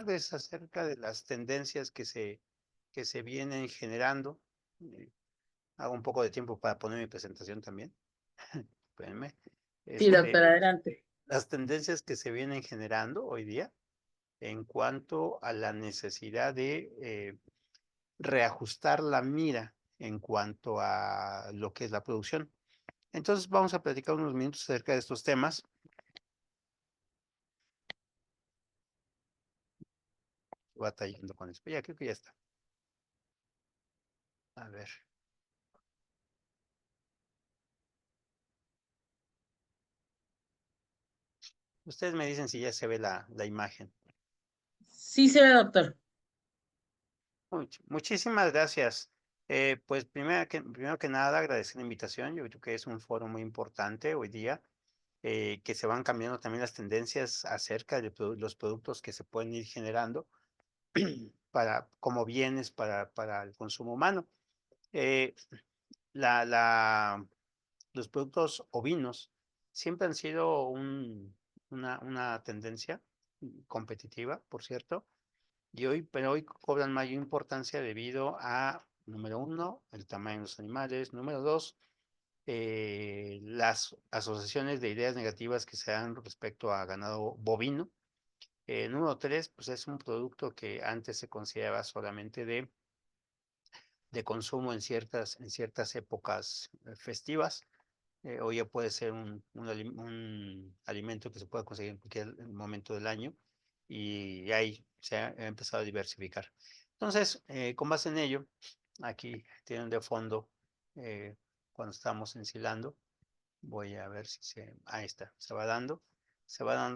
tardes acerca de las tendencias que se vienen generando. Hago un poco de tiempo para poner mi presentación también. Espérenme. Sí, doctor, Este, adelante. las tendencias que se vienen generando hoy día en cuanto a la necesidad de reajustar la mira en cuanto a lo que es la producción. Entonces vamos a platicar unos minutos acerca de estos temas. Batallando con esto. Ya creo que ya está. A ver. Ustedes me dicen si ya se ve la imagen. Sí se ve, doctor. Muchísimas gracias. Pues primero que nada, agradecer la invitación. Yo creo que es un foro muy importante hoy día, que se van cambiando también las tendencias acerca de los productos que se pueden ir generando como bienes para el consumo humano. Eh, la, la, los productos ovinos siempre han sido una tendencia competitiva, por cierto, pero hoy cobran mayor importancia debido a, número uno, el tamaño de los animales, número dos, las asociaciones de ideas negativas que se dan respecto a ganado bovino. Número tres, pues es un producto que antes se consideraba solamente de consumo en ciertas épocas festivas. Hoy ya puede ser un alimento que se puede conseguir en cualquier momento del año y ahí se ha empezado a diversificar. Entonces, con base en ello, aquí tienen de fondo, cuando estamos ensilando, voy a ver si ahí está, se va dando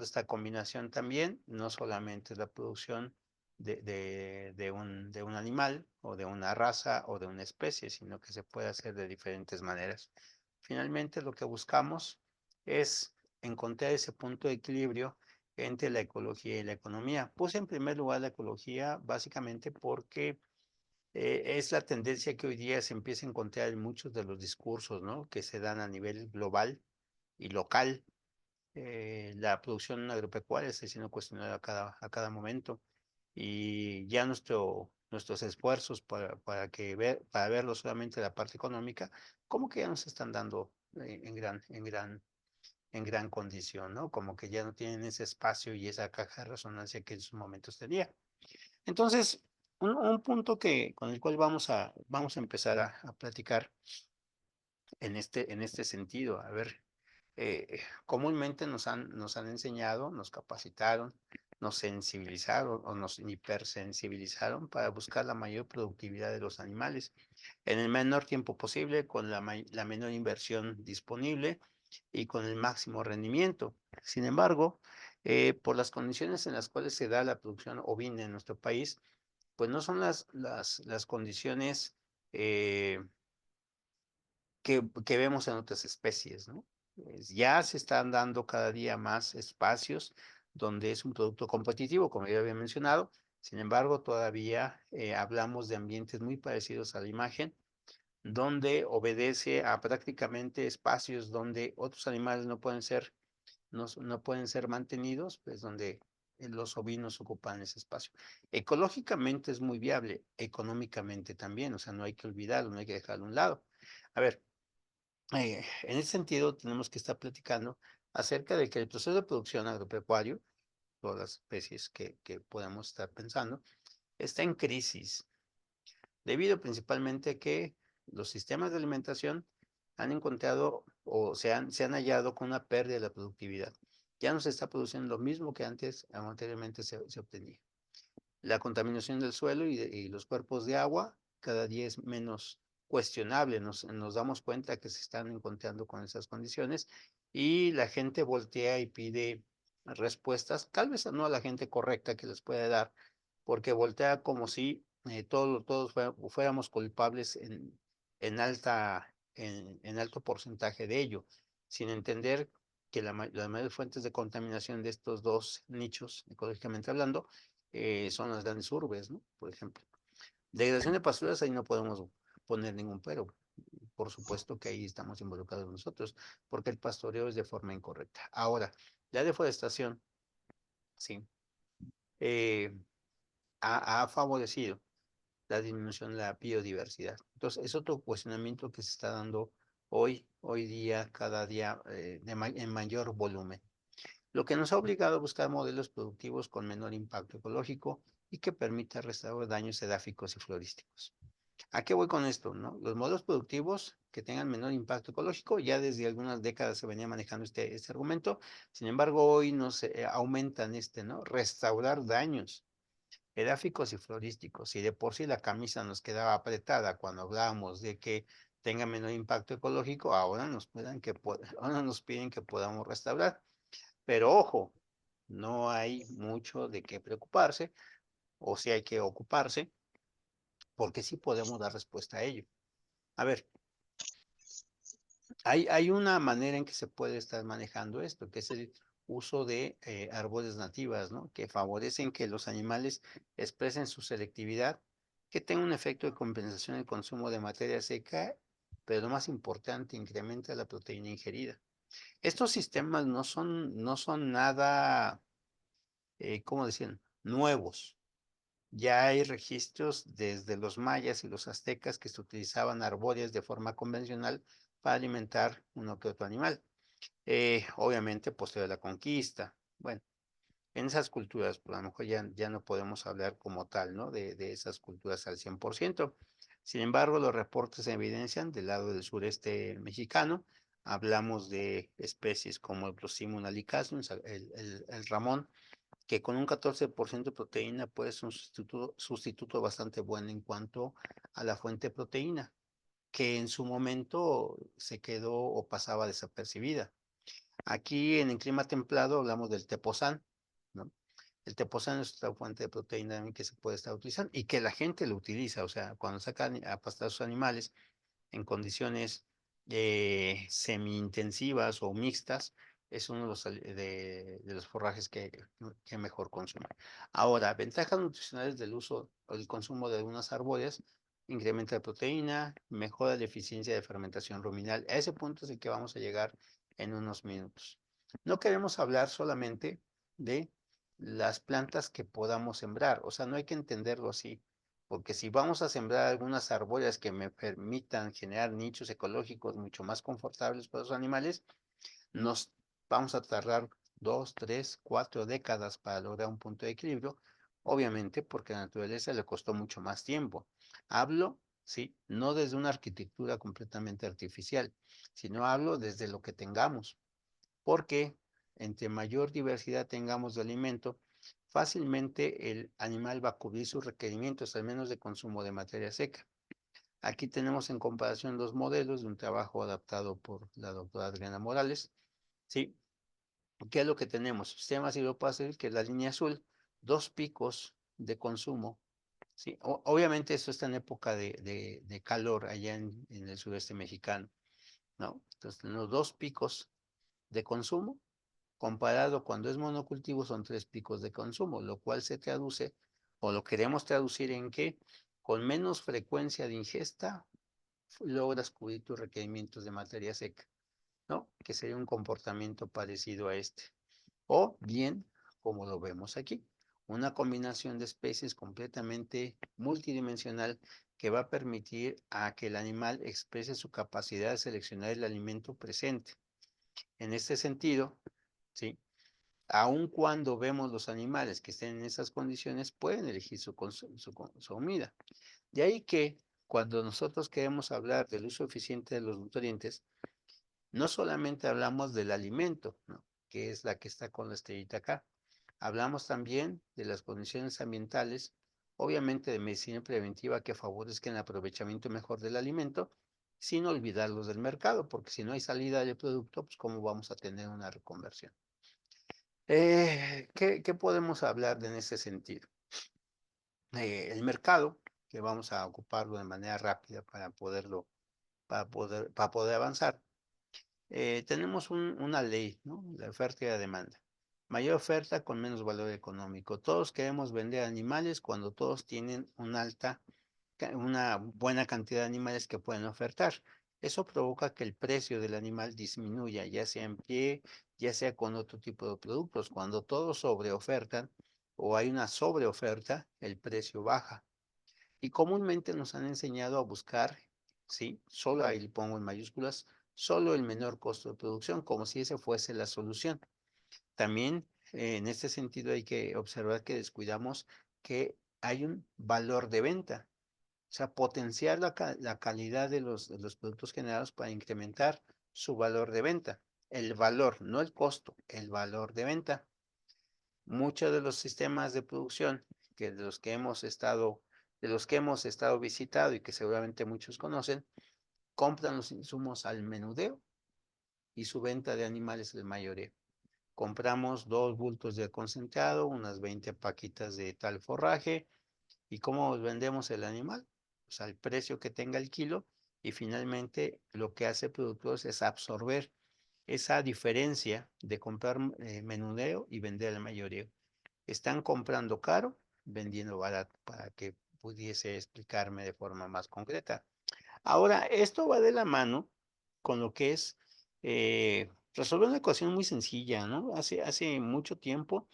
esta combinación también, no solamente la producción de un animal o de una raza o de una especie, sino que se puede hacer de diferentes maneras. Finalmente, lo que buscamos es encontrar ese punto de equilibrio entre la ecología y la economía. Puse en primer lugar la ecología básicamente porque es la tendencia que hoy día se empieza a encontrar en muchos de los discursos, ¿no?, que se dan a nivel global y local. La producción agropecuaria está siendo cuestionada a cada momento y ya nuestros esfuerzos para verlo solamente la parte económica, como que ya nos están dando en gran condición, ¿no? Como que ya no tienen ese espacio y esa caja de resonancia que en sus momentos tenía. Entonces, un punto con el cual vamos a empezar a platicar en este sentido. A ver, comúnmente nos han enseñado, nos capacitaron, nos sensibilizaron o nos hipersensibilizaron para buscar la mayor productividad de los animales en el menor tiempo posible, con la menor inversión disponible y con el máximo rendimiento. Sin embargo, por las condiciones en las cuales se da la producción ovina en nuestro país, pues no son las condiciones eh, que vemos en otras especies, ¿no? Ya se están dando cada día más espacios donde es un producto competitivo, como ya había mencionado. Sin embargo, todavía hablamos de ambientes muy parecidos a la imagen, donde obedece a prácticamente espacios donde otros animales no pueden ser mantenidos, pues donde los ovinos ocupan ese espacio. Ecológicamente es muy viable, económicamente también, o sea, no hay que olvidarlo, no hay que dejarlo a un lado. A ver, en ese sentido tenemos que estar platicando acerca de que el proceso de producción agropecuario, todas las especies que podamos estar pensando, está en crisis, debido principalmente a que los sistemas de alimentación han encontrado o se han hallado con una pérdida de la productividad. Ya no se está produciendo lo mismo que anteriormente se obtenía. La contaminación del suelo y los cuerpos de agua cada día es menos cuestionable. Nos damos cuenta que se están encontrando con esas condiciones y la gente voltea y pide respuestas, tal vez no a la gente correcta que les puede dar, porque voltea como si todos fuéramos culpables en alto porcentaje de ello, sin entender que las mayores fuentes de contaminación de estos dos nichos, ecológicamente hablando, son las grandes urbes, ¿no? Por ejemplo. Degradación de pasturas, ahí no podemos poner ningún pero. Por supuesto que ahí estamos involucrados nosotros, porque el pastoreo es de forma incorrecta. Ahora, la deforestación, sí. ha favorecido la disminución de la biodiversidad. Entonces, es otro cuestionamiento que se está dando hoy día, cada día en mayor volumen. Lo que nos ha obligado a buscar modelos productivos con menor impacto ecológico y que permita restaurar daños edáficos y florísticos. ¿A qué voy con esto? ¿No? Los modelos productivos que tengan menor impacto ecológico, ya desde algunas décadas se venía manejando este argumento, sin embargo hoy nos aumentan ¿no? Restaurar daños edáficos y florísticos. Si de por sí la camisa nos quedaba apretada cuando hablábamos de que tenga menor impacto ecológico, ahora nos piden que podamos restaurar. Pero ojo, no hay mucho de qué preocuparse, o si hay que ocuparse, porque sí podemos dar respuesta a ello. A ver, hay una manera en que se puede estar manejando esto, que es el uso de árboles nativas, ¿no? Que favorecen que los animales expresen su selectividad, que tenga un efecto de compensación en el consumo de materia seca, pero lo más importante, incrementa la proteína ingerida. Estos sistemas no son nada, ¿cómo decían? Nuevos. Ya hay registros desde los mayas y los aztecas que se utilizaban arbóreas de forma convencional para alimentar uno que otro animal. Obviamente, posterior a la conquista. Bueno, en esas culturas, pues a lo mejor ya no podemos hablar como tal, ¿no? De esas culturas al 100%. Sin embargo, los reportes evidencian del lado del sureste mexicano, hablamos de especies como el Procymon alicazum, el ramón, que con un 14% de proteína puede ser un sustituto bastante bueno en cuanto a la fuente de proteína, que en su momento se quedó o pasaba desapercibida. Aquí en el clima templado hablamos del tepozán, ¿no? El tepozán es otra fuente de proteína que se puede estar utilizando y que la gente lo utiliza, o sea, cuando sacan a pastar sus animales en condiciones semi-intensivas o mixtas, es uno de los forrajes que mejor consume. Ahora, ventajas nutricionales del uso o el consumo de algunas arbóreas: incrementa la proteína, mejora la eficiencia de fermentación ruminal. A ese punto es el que vamos a llegar en unos minutos. No queremos hablar solamente de las plantas que podamos sembrar, o sea, no hay que entenderlo así, porque si vamos a sembrar algunas arbóreas que me permitan generar nichos ecológicos mucho más confortables para los animales, nos vamos a tardar 2, 3, 4 décadas para lograr un punto de equilibrio, obviamente porque a la naturaleza le costó mucho más tiempo. Hablo, sí, no desde una arquitectura completamente artificial, sino hablo desde lo que tengamos, porque entre mayor diversidad tengamos de alimento, fácilmente el animal va a cubrir sus requerimientos, al menos de consumo de materia seca. Aquí tenemos en comparación dos modelos de un trabajo adaptado por la doctora Adriana Morales. ¿Sí? ¿Qué es lo que tenemos? Sistema silvopastoril, que es la línea azul, dos picos de consumo. ¿Sí? Obviamente esto está en época de calor allá en el sureste mexicano, ¿no? Entonces tenemos dos picos de consumo. Comparado cuando es monocultivo, son tres picos de consumo, lo cual se traduce, o lo queremos traducir en que con menos frecuencia de ingesta logras cubrir tus requerimientos de materia seca, ¿no? Que sería un comportamiento parecido a este. O bien, como lo vemos aquí, una combinación de especies completamente multidimensional que va a permitir a que el animal exprese su capacidad de seleccionar el alimento presente. En este sentido, ¿sí? Aun cuando vemos los animales que estén en esas condiciones, pueden elegir su comida. De ahí que cuando nosotros queremos hablar del uso eficiente de los nutrientes, no solamente hablamos del alimento, ¿no? Que es la que está con la estrellita acá. Hablamos también de las condiciones ambientales, obviamente de medicina preventiva que favorezcan el aprovechamiento mejor del alimento, sin olvidar los del mercado, porque si no hay salida de producto, pues cómo vamos a tener una reconversión. ¿Qué podemos hablar en ese sentido? El mercado, que vamos a ocuparlo de manera rápida para poder avanzar. Tenemos una ley, ¿no? La oferta y la demanda. Mayor oferta con menos valor económico. Todos queremos vender animales cuando todos tienen una buena cantidad de animales que pueden ofertar. Eso provoca que el precio del animal disminuya, ya sea en pie, ya sea con otro tipo de productos. Cuando todos sobreofertan, o hay una sobreoferta, el precio baja. Y comúnmente nos han enseñado a buscar, ¿sí? Solo ahí le pongo en mayúsculas, solo el menor costo de producción, como si ese fuese la solución. También en este sentido hay que observar que descuidamos que hay un valor de venta, o sea, potenciar la calidad de los productos generados para incrementar su valor de venta. El valor, no el costo, el valor de venta. Muchos de los sistemas de producción que de los que hemos estado visitado y que seguramente muchos conocen, compran los insumos al menudeo y su venta de animales al mayoreo. Compramos 2 bultos de concentrado, unas 20 paquitas de tal forraje. ¿Y cómo vendemos el animal? Pues al precio que tenga el kilo, y finalmente lo que hace el productor es absorber esa diferencia de comprar menudeo y vender al mayoreo. Están comprando caro, vendiendo barato, para que pudiese explicarme de forma más concreta. Ahora, esto va de la mano con lo que es resolver una ecuación muy sencilla, ¿no? Hace mucho tiempo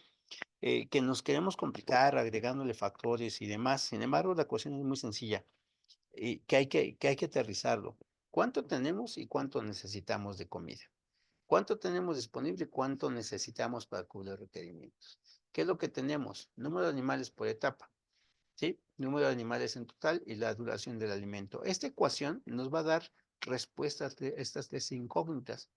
que nos queremos complicar agregándole factores y demás. Sin embargo, la ecuación es muy sencilla y que hay que aterrizarlo. ¿Cuánto tenemos y cuánto necesitamos de comida? ¿Cuánto tenemos disponible y cuánto necesitamos para cubrir requerimientos? ¿Qué es lo que tenemos? Número de animales por etapa, ¿sí? Número de animales en total y la duración del alimento. Esta ecuación nos va a dar respuestas de estas 3 incógnitas.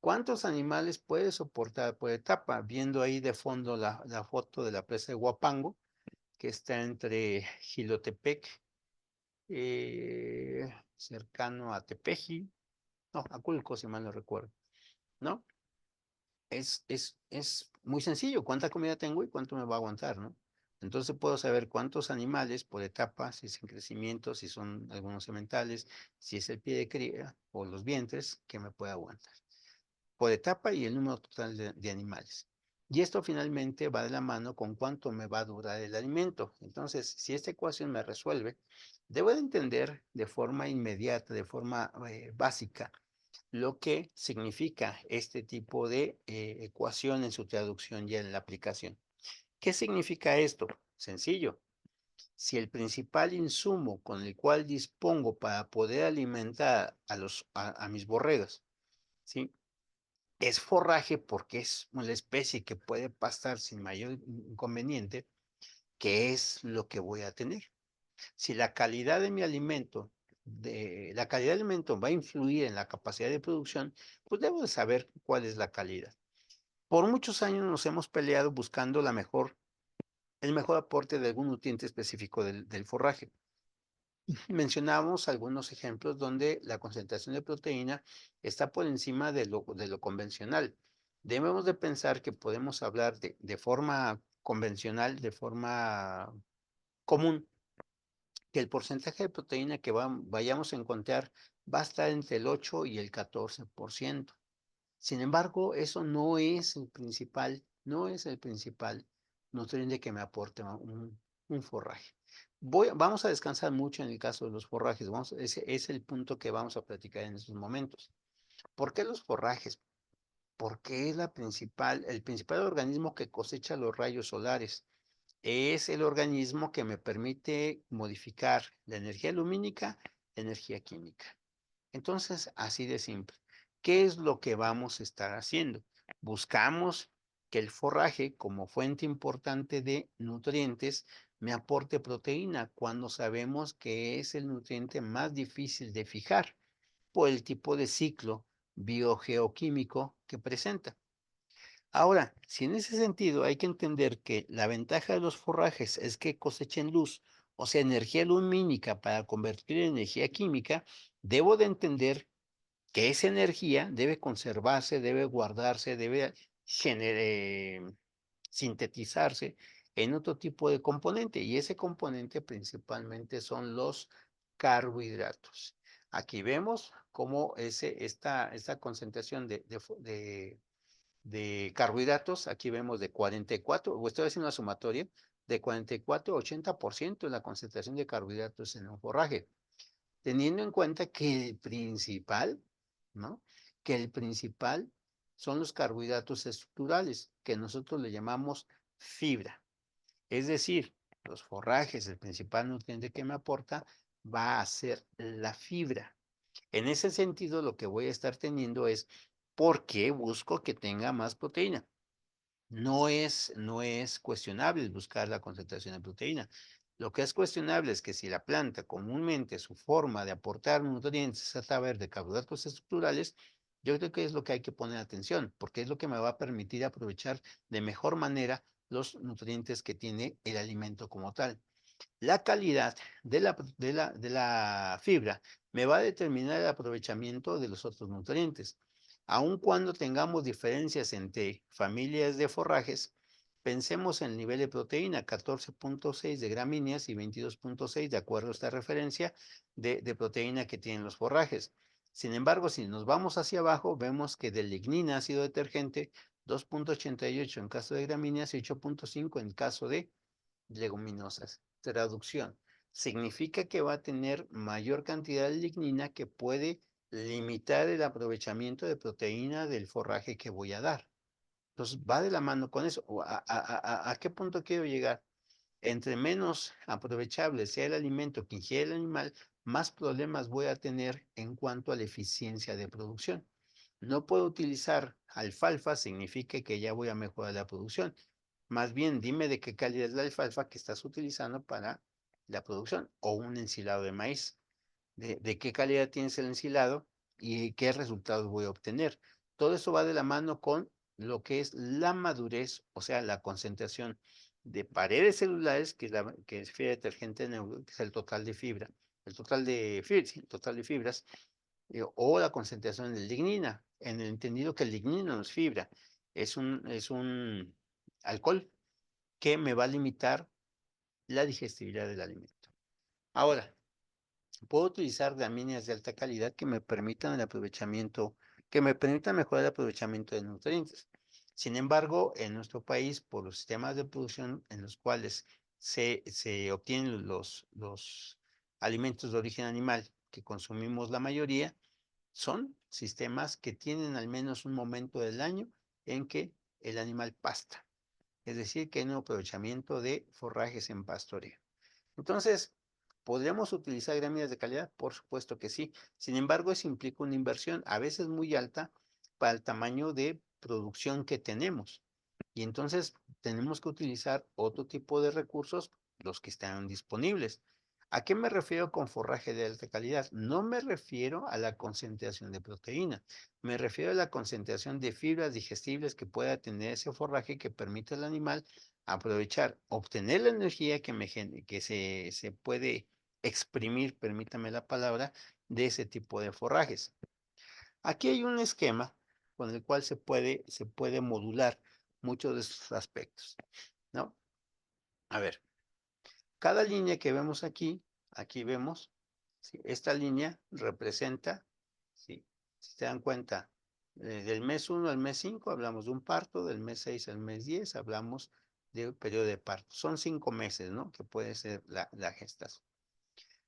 ¿Cuántos animales puede soportar por etapa? Viendo ahí de fondo la foto de la presa de Huapango, que está entre Jilotepec, cercano a Tepeji, no, a Culco, si mal no recuerdo, ¿no? Es muy sencillo, cuánta comida tengo y cuánto me va a aguantar, ¿no? Entonces puedo saber cuántos animales por etapa, si es en crecimiento, si son algunos sementales, si es el pie de cría o los vientres, que me puede aguantar por etapa y el número total de animales. Y esto finalmente va de la mano con cuánto me va a durar el alimento. Entonces, si esta ecuación me resuelve, debo de entender de forma inmediata, de forma básica, lo que significa este tipo de ecuación en su traducción y en la aplicación. ¿Qué significa esto? Sencillo. Si el principal insumo con el cual dispongo para poder alimentar a mis borregos, ¿sí? Es forraje porque es una especie que puede pastar sin mayor inconveniente, ¿qué es lo que voy a tener? Si la calidad de mi alimento, la calidad del alimento va a influir en la capacidad de producción, pues debo de saber cuál es la calidad. Por muchos años nos hemos peleado buscando el mejor aporte de algún nutriente específico del forraje. Mencionamos algunos ejemplos donde la concentración de proteína está por encima de lo convencional. Debemos de pensar que podemos hablar de forma convencional, de forma común, que el porcentaje de proteína que vayamos a encontrar va a estar entre el 8 y el 14%. Sin embargo, eso no es el principal, no es el principal nutriente que me aporte un forraje. Vamos a descansar mucho en el caso de los forrajes. Ese es el punto que vamos a platicar en estos momentos. ¿Por qué los forrajes? Porque es el principal organismo que cosecha los rayos solares. Es el organismo que me permite modificar la energía lumínica en energía química. Entonces, así de simple. ¿Qué es lo que vamos a estar haciendo? Buscamos que el forraje, como fuente importante de nutrientes, me aporte proteína cuando sabemos que es el nutriente más difícil de fijar por el tipo de ciclo biogeoquímico que presenta. Ahora, si en ese sentido hay que entender que la ventaja de los forrajes es que cosechen luz, o sea, energía lumínica para convertir en energía química, debo de entender que esa energía debe conservarse, debe guardarse, debe sintetizarse en otro tipo de componente, y ese componente principalmente son los carbohidratos. Aquí vemos cómo esta concentración de carbohidratos, aquí vemos de 44, o estoy haciendo una sumatoria, de 44 a 80% de la concentración de carbohidratos en un forraje, teniendo en cuenta que el principal, ¿no? Que el principal son los carbohidratos estructurales, que nosotros le llamamos fibra. Es decir, los forrajes, el principal nutriente que me aporta va a ser la fibra. En ese sentido, lo que voy a estar teniendo es por qué busco que tenga más proteína. No es cuestionable buscar la concentración de proteína. Lo que es cuestionable es que si la planta comúnmente su forma de aportar nutrientes es a través de carbohidratos estructurales, yo creo que es lo que hay que poner atención, porque es lo que me va a permitir aprovechar de mejor manera los nutrientes que tiene el alimento como tal. La calidad de la fibra me va a determinar el aprovechamiento de los otros nutrientes. Aun cuando tengamos diferencias entre familias de forrajes, pensemos en el nivel de proteína, 14.6 de gramíneas y 22.6, de acuerdo a esta referencia de proteína que tienen los forrajes. Sin embargo, si nos vamos hacia abajo, vemos que de lignina, ácido detergente, 2.88 en caso de gramíneas y 8.5 en caso de leguminosas. Traducción. Significa que va a tener mayor cantidad de lignina que puede limitar el aprovechamiento de proteína del forraje que voy a dar. Entonces, va de la mano con eso. ¿A qué punto quiero llegar? Entre menos aprovechable sea el alimento que ingiere el animal, más problemas voy a tener en cuanto a la eficiencia de producción. No puedo utilizar alfalfa, significa que ya voy a mejorar la producción. Más bien, dime de qué calidad es la alfalfa que estás utilizando para la producción o un ensilado de maíz. De qué calidad tienes el ensilado y qué resultados voy a obtener. Todo eso va de la mano con lo que es la madurez, o sea, la concentración de paredes celulares, que es fibra detergente neutro, que es el total de fibra, el total de fibras, sí, el total de fibras, o la concentración de lignina, en el entendido que el lignina no es fibra, es un alcohol que me va a limitar la digestibilidad del alimento. Ahora, puedo utilizar gramíneas de alta calidad que me permitan el aprovechamiento, que me permitan mejorar el aprovechamiento de nutrientes. Sin embargo, en nuestro país, por los sistemas de producción en los cuales se obtienen los alimentos de origen animal que consumimos la mayoría, son sistemas que tienen al menos un momento del año en que el animal pasta, es decir, que hay un aprovechamiento de forrajes en pastoreo. Entonces, ¿podríamos utilizar gramíneas de calidad? Por supuesto que sí. Sin embargo, eso implica una inversión a veces muy alta para el tamaño de producción que tenemos. Y entonces tenemos que utilizar otro tipo de recursos, los que están disponibles. ¿A qué me refiero con forraje de alta calidad? No me refiero a la concentración de proteína, me refiero a la concentración de fibras digestibles que pueda tener ese forraje que permite al animal aprovechar, obtener la energía que se puede exprimir, permítame la palabra, de ese tipo de forrajes. Aquí hay un esquema con el cual se puede modular muchos de esos aspectos, ¿no? A ver, cada línea que vemos aquí vemos, ¿sí? Esta línea representa, ¿sí? Si se dan cuenta, del mes 1 al mes 5 hablamos de un parto, del mes 6 al mes 10 hablamos de un periodo de parto. Son 5 meses, ¿no? Que puede ser la gestación.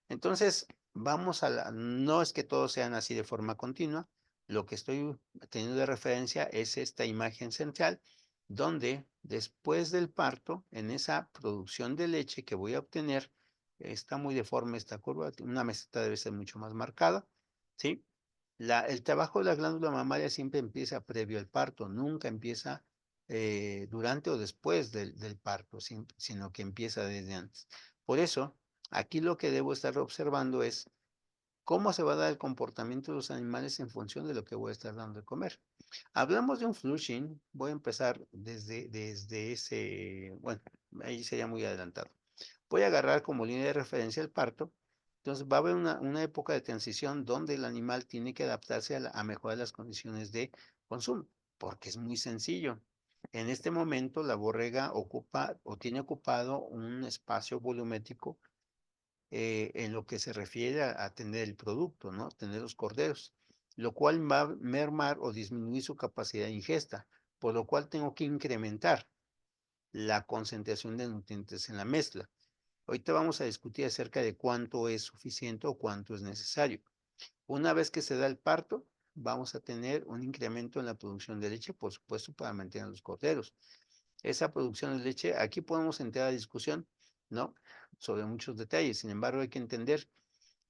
Entonces, no es que todos sean así de forma continua, lo que estoy teniendo de referencia es esta imagen central, donde después del parto, en esa producción de leche que voy a obtener, está muy deforme esta curva, una meseta debe ser mucho más marcada, ¿sí? El trabajo de la glándula mamaria siempre empieza previo al parto, nunca empieza durante o después del parto, sino que empieza desde antes. Por eso, aquí lo que debo estar observando es cómo se va a dar el comportamiento de los animales en función de lo que voy a estar dando de comer. Hablamos de un flushing, voy a empezar desde ese, bueno, ahí sería muy adelantado. Voy a agarrar como línea de referencia el parto, entonces va a haber una época de transición donde el animal tiene que adaptarse a mejorar las condiciones de consumo, porque es muy sencillo. En este momento la borrega ocupa o tiene ocupado un espacio volumétrico en lo que se refiere a tener el producto, ¿no? Tener los corderos, lo cual va a mermar o disminuir su capacidad de ingesta, por lo cual tengo que incrementar la concentración de nutrientes en la mezcla. Ahorita vamos a discutir acerca de cuánto es suficiente o cuánto es necesario. Una vez que se da el parto, vamos a tener un incremento en la producción de leche, por supuesto, para mantener los corderos. esa producción de leche, aquí podemos entrar a discusión, ¿no? Sobre muchos detalles. Sin embargo, hay que entender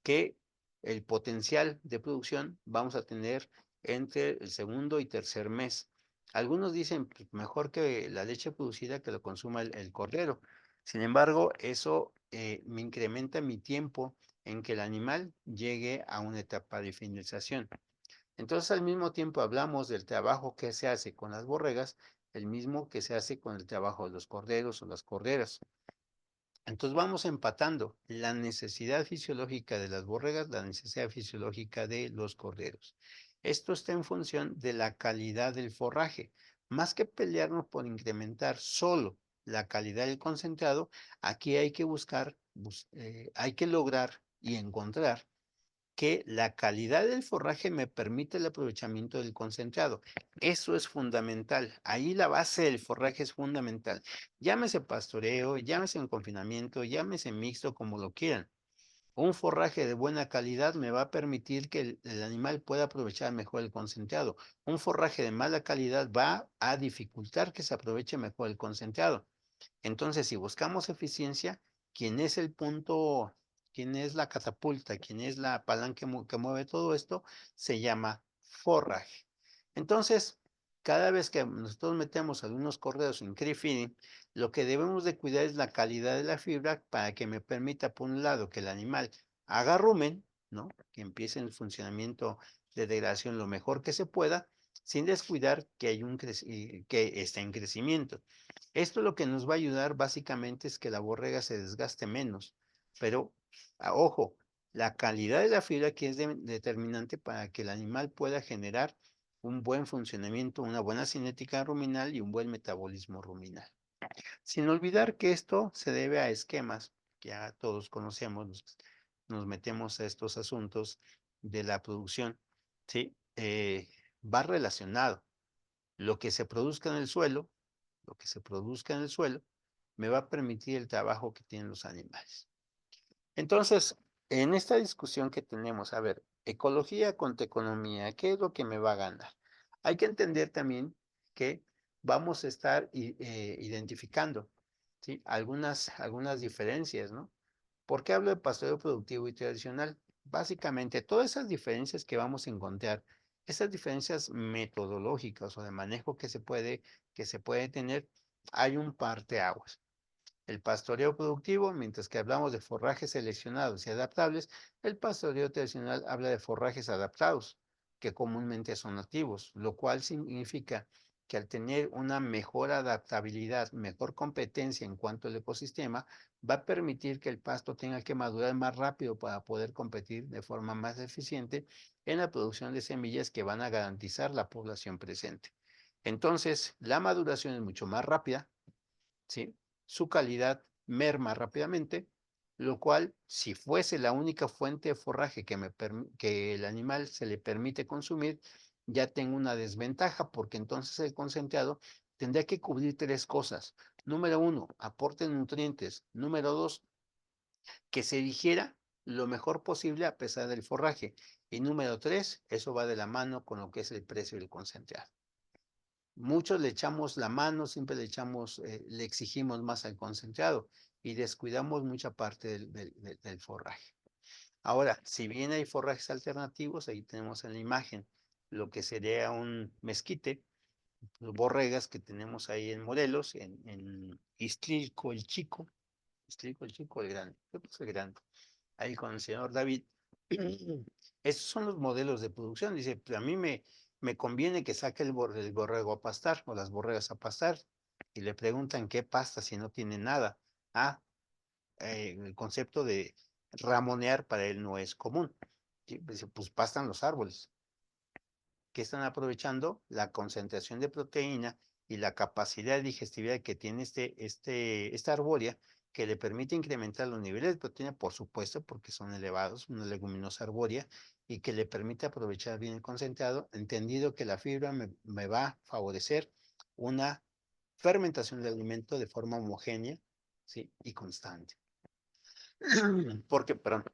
que el potencial de producción vamos a tener entre el segundo y tercer mes. Algunos dicen, pues, mejor que la leche producida que lo consuma el cordero. Sin embargo, eso me incrementa mi tiempo en que el animal llegue a una etapa de finalización. Entonces, al mismo tiempo hablamos del trabajo que se hace con las borregas, el mismo que se hace con el trabajo de los corderos o las corderas. Entonces vamos empatando la necesidad fisiológica de las borregas, la necesidad fisiológica de los corderos. Esto está en función de la calidad del forraje. Más que pelearnos por incrementar solo la calidad del concentrado, aquí hay que buscar, hay que lograr y encontrar que la calidad del forraje me permite el aprovechamiento del concentrado. Eso es fundamental. Ahí la base del forraje es fundamental. Llámese pastoreo, llámese en confinamiento, llámese mixto, como lo quieran. Un forraje de buena calidad me va a permitir que el animal pueda aprovechar mejor el concentrado. Un forraje de mala calidad va a dificultar que se aproveche mejor el concentrado. Entonces, si buscamos eficiencia, ¿quién es el punto, quién es la catapulta, quién es la palanca que mueve todo esto? Se llama forraje. Entonces, cada vez que nosotros metemos algunos corderos en cree feeding, lo que debemos de cuidar es la calidad de la fibra para que me permita, por un lado, que el animal haga rumen, ¿no? Que empiece el funcionamiento de degradación lo mejor que se pueda, sin descuidar que hay que está en crecimiento. Esto lo que nos va a ayudar básicamente es que la borrega se desgaste menos, pero ojo, la calidad de la fibra aquí es determinante para que el animal pueda generar un buen funcionamiento, una buena cinética ruminal y un buen metabolismo ruminal. Sin olvidar que esto se debe a esquemas que ya todos conocemos, nos metemos a estos asuntos de la producción, ¿sí? Va relacionado. Lo que se produzca en el suelo, lo que se produzca en el suelo, me va a permitir el trabajo que tienen los animales. Entonces, en esta discusión que tenemos, a ver, ecología contra economía, ¿qué es lo que me va a ganar? Hay que entender también que vamos a estar identificando, ¿sí? Algunas diferencias, ¿no? ¿Por qué hablo de pastoreo productivo y tradicional? Básicamente, todas esas diferencias que vamos a encontrar, esas diferencias metodológicas o de manejo que se puede tener, hay un parteaguas. El pastoreo productivo, mientras que hablamos de forrajes seleccionados y adaptables, el pastoreo tradicional habla de forrajes adaptados, que comúnmente son nativos, lo cual significa que al tener una mejor adaptabilidad, mejor competencia en cuanto al ecosistema, va a permitir que el pasto tenga que madurar más rápido para poder competir de forma más eficiente en la producción de semillas que van a garantizar la población presente. Entonces, la maduración es mucho más rápida, ¿sí? Su calidad merma rápidamente, lo cual, si fuese la única fuente de forraje que el animal se le permite consumir, ya tengo una desventaja, porque entonces el concentrado tendría que cubrir tres cosas. Número uno, aporte de nutrientes. Número dos, que se digiera lo mejor posible a pesar del forraje. Y número tres, eso va de la mano con lo que es el precio del concentrado. Muchos le echamos la mano, siempre le exigimos más al concentrado y descuidamos mucha parte del forraje. Ahora, si bien hay forrajes alternativos, ahí tenemos en la imagen lo que sería un mezquite, los borregas que tenemos ahí en Morelos, en Ixtlilco el Chico, Ixtlilco el Chico el Grande, creo que es el Grande, ahí con el señor David. Esos son los modelos de producción. Dice, pues a mí me conviene que saque el borrego a pastar o las borregas a pastar. Y le preguntan qué pasta si no tiene nada. Ah, el concepto de ramonear para él no es común. Dice, pues pastan los árboles, que están aprovechando la concentración de proteína y la capacidad de digestividad que tiene esta arbórea, que le permite incrementar los niveles de proteína, por supuesto, porque son elevados, una leguminosa arbórea, y que le permite aprovechar bien el concentrado, entendido que la fibra me va a favorecer una fermentación del alimento de forma homogénea, ¿sí? Y constante. Porque, perdón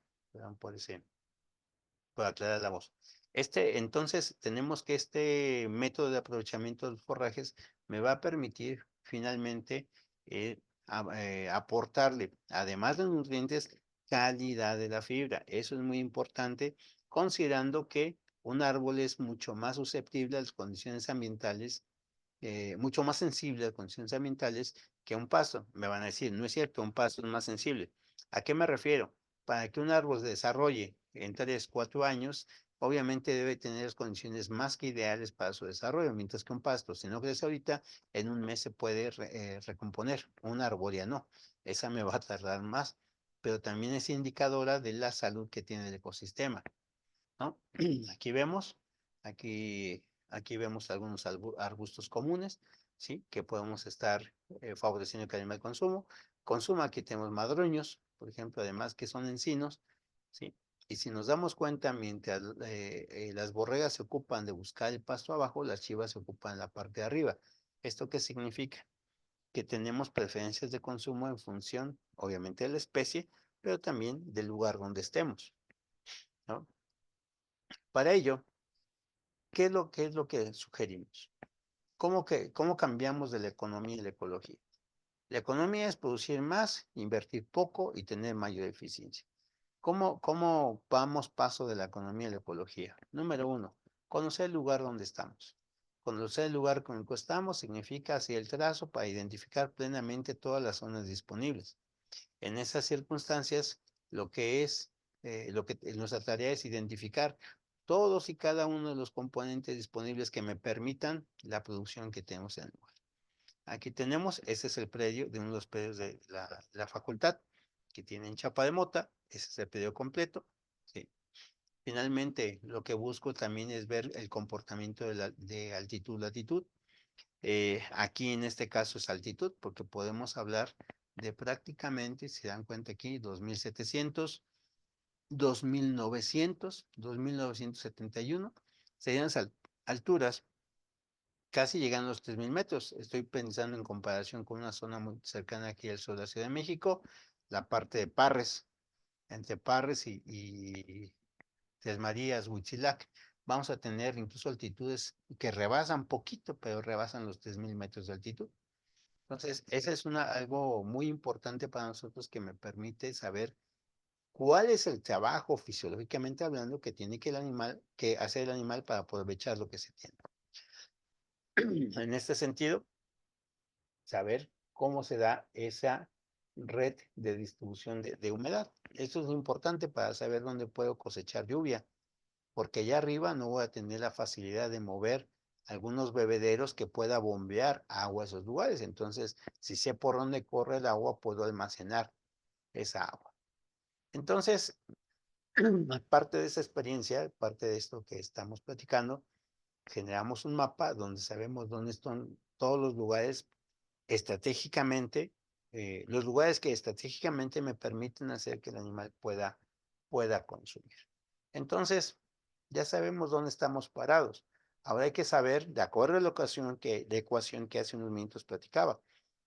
por aclarar la voz. Entonces, tenemos que este método de aprovechamiento de los forrajes me va a permitir finalmente aportarle, además de nutrientes, calidad de la fibra. Eso es muy importante, considerando que un árbol es mucho más susceptible a las condiciones ambientales, mucho más sensible a las condiciones ambientales que un pasto. Me van a decir, no es cierto, un pasto es más sensible. ¿A qué me refiero? Para que un árbol se desarrolle en 3, 4 años, obviamente debe tener las condiciones más que ideales para su desarrollo, mientras que un pasto, si no crece ahorita, en un mes se puede recomponer. Una arborea no, esa me va a tardar más, pero también es indicadora de la salud que tiene el ecosistema, ¿no? Aquí vemos, aquí vemos algunos arbustos comunes, ¿sí? Que podemos estar favoreciendo que el animal consuma. Aquí tenemos madroños, por ejemplo, además que son encinos, ¿sí? Y si nos damos cuenta, mientras las borregas se ocupan de buscar el pasto abajo, las chivas se ocupan la parte de arriba. ¿Esto qué significa? Que tenemos preferencias de consumo en función, obviamente, de la especie, pero también del lugar donde estemos, ¿no? Para ello, qué es lo que sugerimos? ¿Cómo cambiamos de la economía y la ecología? La economía es producir más, invertir poco y tener mayor eficiencia. ¿Cómo vamos paso de la economía a la ecología? Número uno, conocer el lugar donde estamos. Conocer el lugar con el que estamos significa hacer el trazo para identificar plenamente todas las zonas disponibles. En esas circunstancias, lo que nuestra tarea es identificar todos y cada uno de los componentes disponibles que me permitan la producción que tenemos en el lugar. Aquí tenemos, ese es el predio de uno de los predios de la facultad, que tienen chapa de mota, ese es el predio completo. ¿Sí? Finalmente, lo que busco también es ver el comportamiento de altitud-latitud. Aquí en este caso es altitud, porque podemos hablar de prácticamente, si se dan cuenta aquí, 2700, 2900, 2971, serían las alturas casi llegando a los 3000 metros. Estoy pensando en comparación con una zona muy cercana aquí al sur de la Ciudad de México, la parte de Parres, entre Parres y Tres Marías, Huitzilac. Vamos a tener incluso altitudes que rebasan poquito, pero rebasan los 3000 metros de altitud. Entonces, esa es algo muy importante para nosotros que me permite saber cuál es el trabajo fisiológicamente hablando que tiene que hacer el animal para aprovechar lo que se tiene. En este sentido, saber cómo se da esa red de distribución de humedad. Esto es importante para saber dónde puedo cosechar lluvia, porque allá arriba no voy a tener la facilidad de mover algunos bebederos que pueda bombear agua a esos lugares. Entonces, si sé por dónde corre el agua, puedo almacenar esa agua. Entonces, parte de esa experiencia, parte de esto que estamos platicando, generamos un mapa donde sabemos dónde están todos los lugares estratégicamente, los lugares que estratégicamente me permiten hacer que el animal pueda consumir. Entonces, ya sabemos dónde estamos parados. Ahora hay que saber, de acuerdo a la ecuación que hace unos minutos platicaba,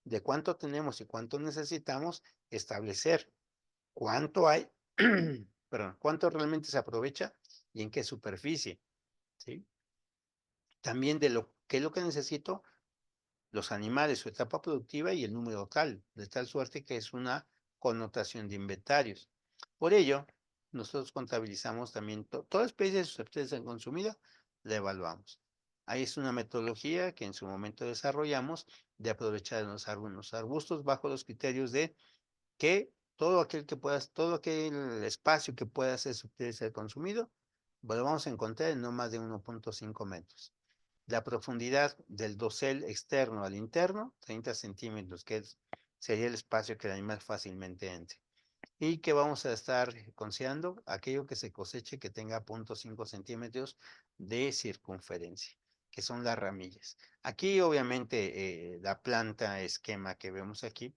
de cuánto tenemos y cuánto necesitamos, establecer cuánto hay, perdón, cuánto realmente se aprovecha y en qué superficie, ¿sí? También qué es lo que necesito, los animales, su etapa productiva y el número tal, de tal suerte que es una connotación de inventarios. Por ello, nosotros contabilizamos también toda especie susceptible de ser consumida, la evaluamos. Ahí es una metodología que en su momento desarrollamos de aprovechar algunos arbustos bajo los criterios de que todo aquel espacio que pueda ser susceptible de ser consumido, lo vamos a encontrar en no más de 1.5 metros. La profundidad del dosel externo al interno, 30 centímetros, sería el espacio que el animal fácilmente entre. Y que vamos a estar considerando aquello que se coseche que tenga 0.5 centímetros de circunferencia, que son las ramillas. Aquí obviamente la planta esquema que vemos aquí,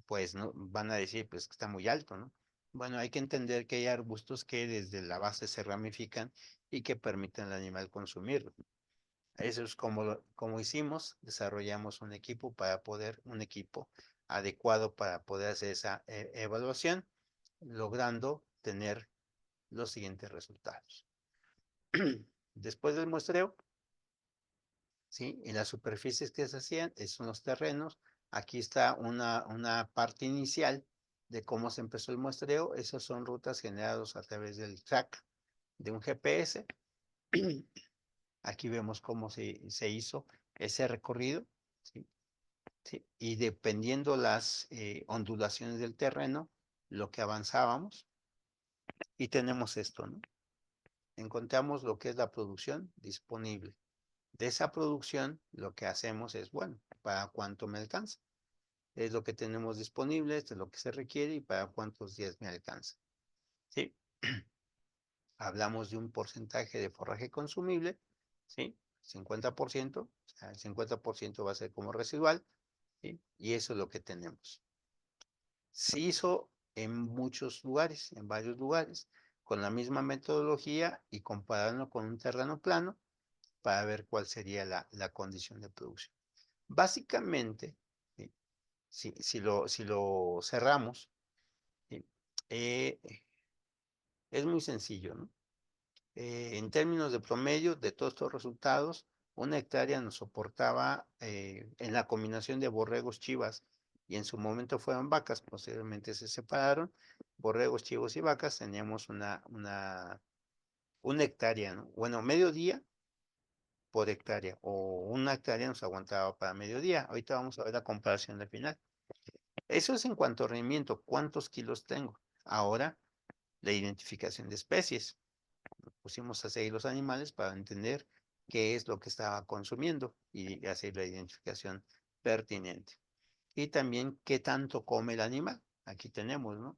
pues no van a decir pues que está muy alto, ¿no? Bueno, hay que entender que hay arbustos que desde la base se ramifican y que permiten al animal consumirlo. Eso es como hicimos, desarrollamos un equipo adecuado para poder hacer esa evaluación, logrando tener los siguientes resultados. Después del muestreo, ¿sí? Y las superficies que se hacían son los terrenos. Aquí está una parte inicial de cómo se empezó el muestreo. Esas son rutas generadas a través del track de un GPS. Aquí vemos cómo se hizo ese recorrido, ¿sí? ¿Sí? Y dependiendo las ondulaciones del terreno, lo que avanzábamos, y tenemos esto, ¿no? Encontramos lo que es la producción disponible. De esa producción, lo que hacemos es, bueno, ¿para cuánto me alcanza? Es lo que tenemos disponible, esto es lo que se requiere y para cuántos días me alcanza. ¿Sí? Hablamos de un porcentaje de forraje consumible, ¿sí? 50%, o sea, el 50% va a ser como residual, ¿sí? Y eso es lo que tenemos. Se hizo en muchos lugares, en varios lugares, con la misma metodología y compararlo con un terreno plano para ver cuál sería la condición de producción. Básicamente, ¿sí? Si lo cerramos, ¿sí? Eh, es muy sencillo, ¿no? En términos de promedio de todos estos resultados, una hectárea nos soportaba en la combinación de borregos, chivas, y en su momento fueron vacas, posteriormente se separaron, borregos, chivos y vacas, teníamos una hectárea, ¿no? Bueno, medio día por hectárea, o una hectárea nos aguantaba para mediodía. Ahorita vamos a ver la comparación del final. Eso es en cuanto a rendimiento, cuántos kilos tengo. Ahora, la identificación de especies. Pusimos a seguir los animales para entender qué es lo que estaba consumiendo y hacer la identificación pertinente. Y también qué tanto come el animal. Aquí tenemos, ¿no?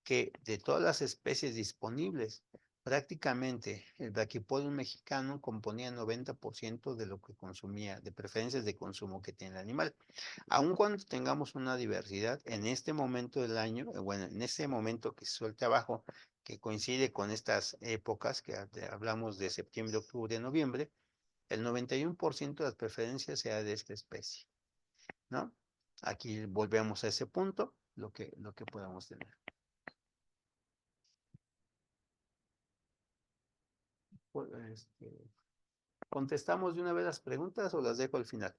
Que de todas las especies disponibles, prácticamente el Brachypodium mexicano componía 90% de lo que consumía, de preferencias de consumo que tiene el animal. Aun cuando tengamos una diversidad, en este momento del año, bueno, en este momento que se suelte abajo, que coincide con estas épocas que hablamos de septiembre, octubre, noviembre, el 91% de las preferencias sea de esta especie, ¿no? Aquí volvemos a ese punto, lo que podamos tener. Pues, ¿contestamos de una vez las preguntas o las dejo al final?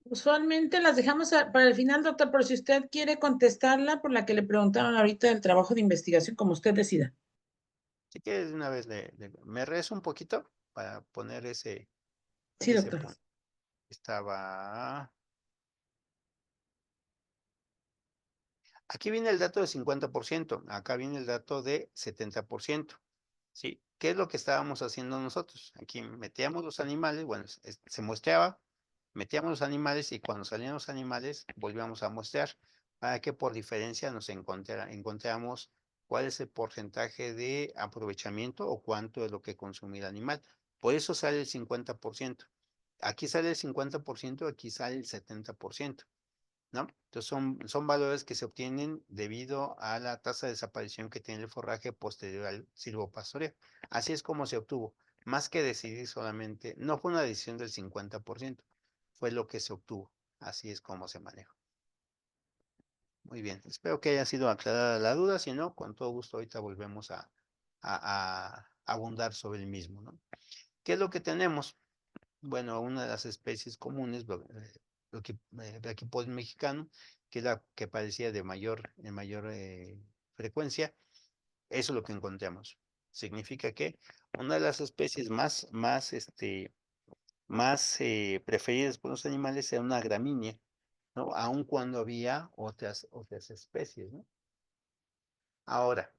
Usualmente las dejamos para el final, doctor, pero si usted quiere contestarla por la que le preguntaron ahorita del trabajo de investigación, como usted decida. Si quieres de una vez me rezo un poquito para poner ese, Sí, ese doctor. punto. Estaba... Aquí viene el dato de 50%, acá viene el dato de 70%. ¿Sí? ¿Qué es lo que estábamos haciendo nosotros? Aquí metíamos los animales, bueno, se muestreaba, metíamos los animales y cuando salían los animales volvíamos a muestrear para que por diferencia nos encontráramos cuál es el porcentaje de aprovechamiento o cuánto es lo que consume el animal. Por eso sale el 50%. Aquí sale el 50%, aquí sale el 70%. ¿No? Entonces son valores que se obtienen debido a la tasa de desaparición que tiene el forraje posterior al silvopastoreo. Así es como se obtuvo, más que decidir solamente, no fue una decisión del 50%, fue lo que se obtuvo. Así es como se manejó. Muy bien, espero que haya sido aclarada la duda, si no, con todo gusto ahorita volvemos a abundar sobre el mismo, ¿no? ¿Qué es lo que tenemos? Bueno, una de las especies comunes, Brachypodium mexicano, que es la que parecía de mayor frecuencia, eso es lo que encontramos. Significa que una de las especies más preferidas por los animales era una gramínea, ¿no? Aun cuando había otras especies, ¿no? Ahora,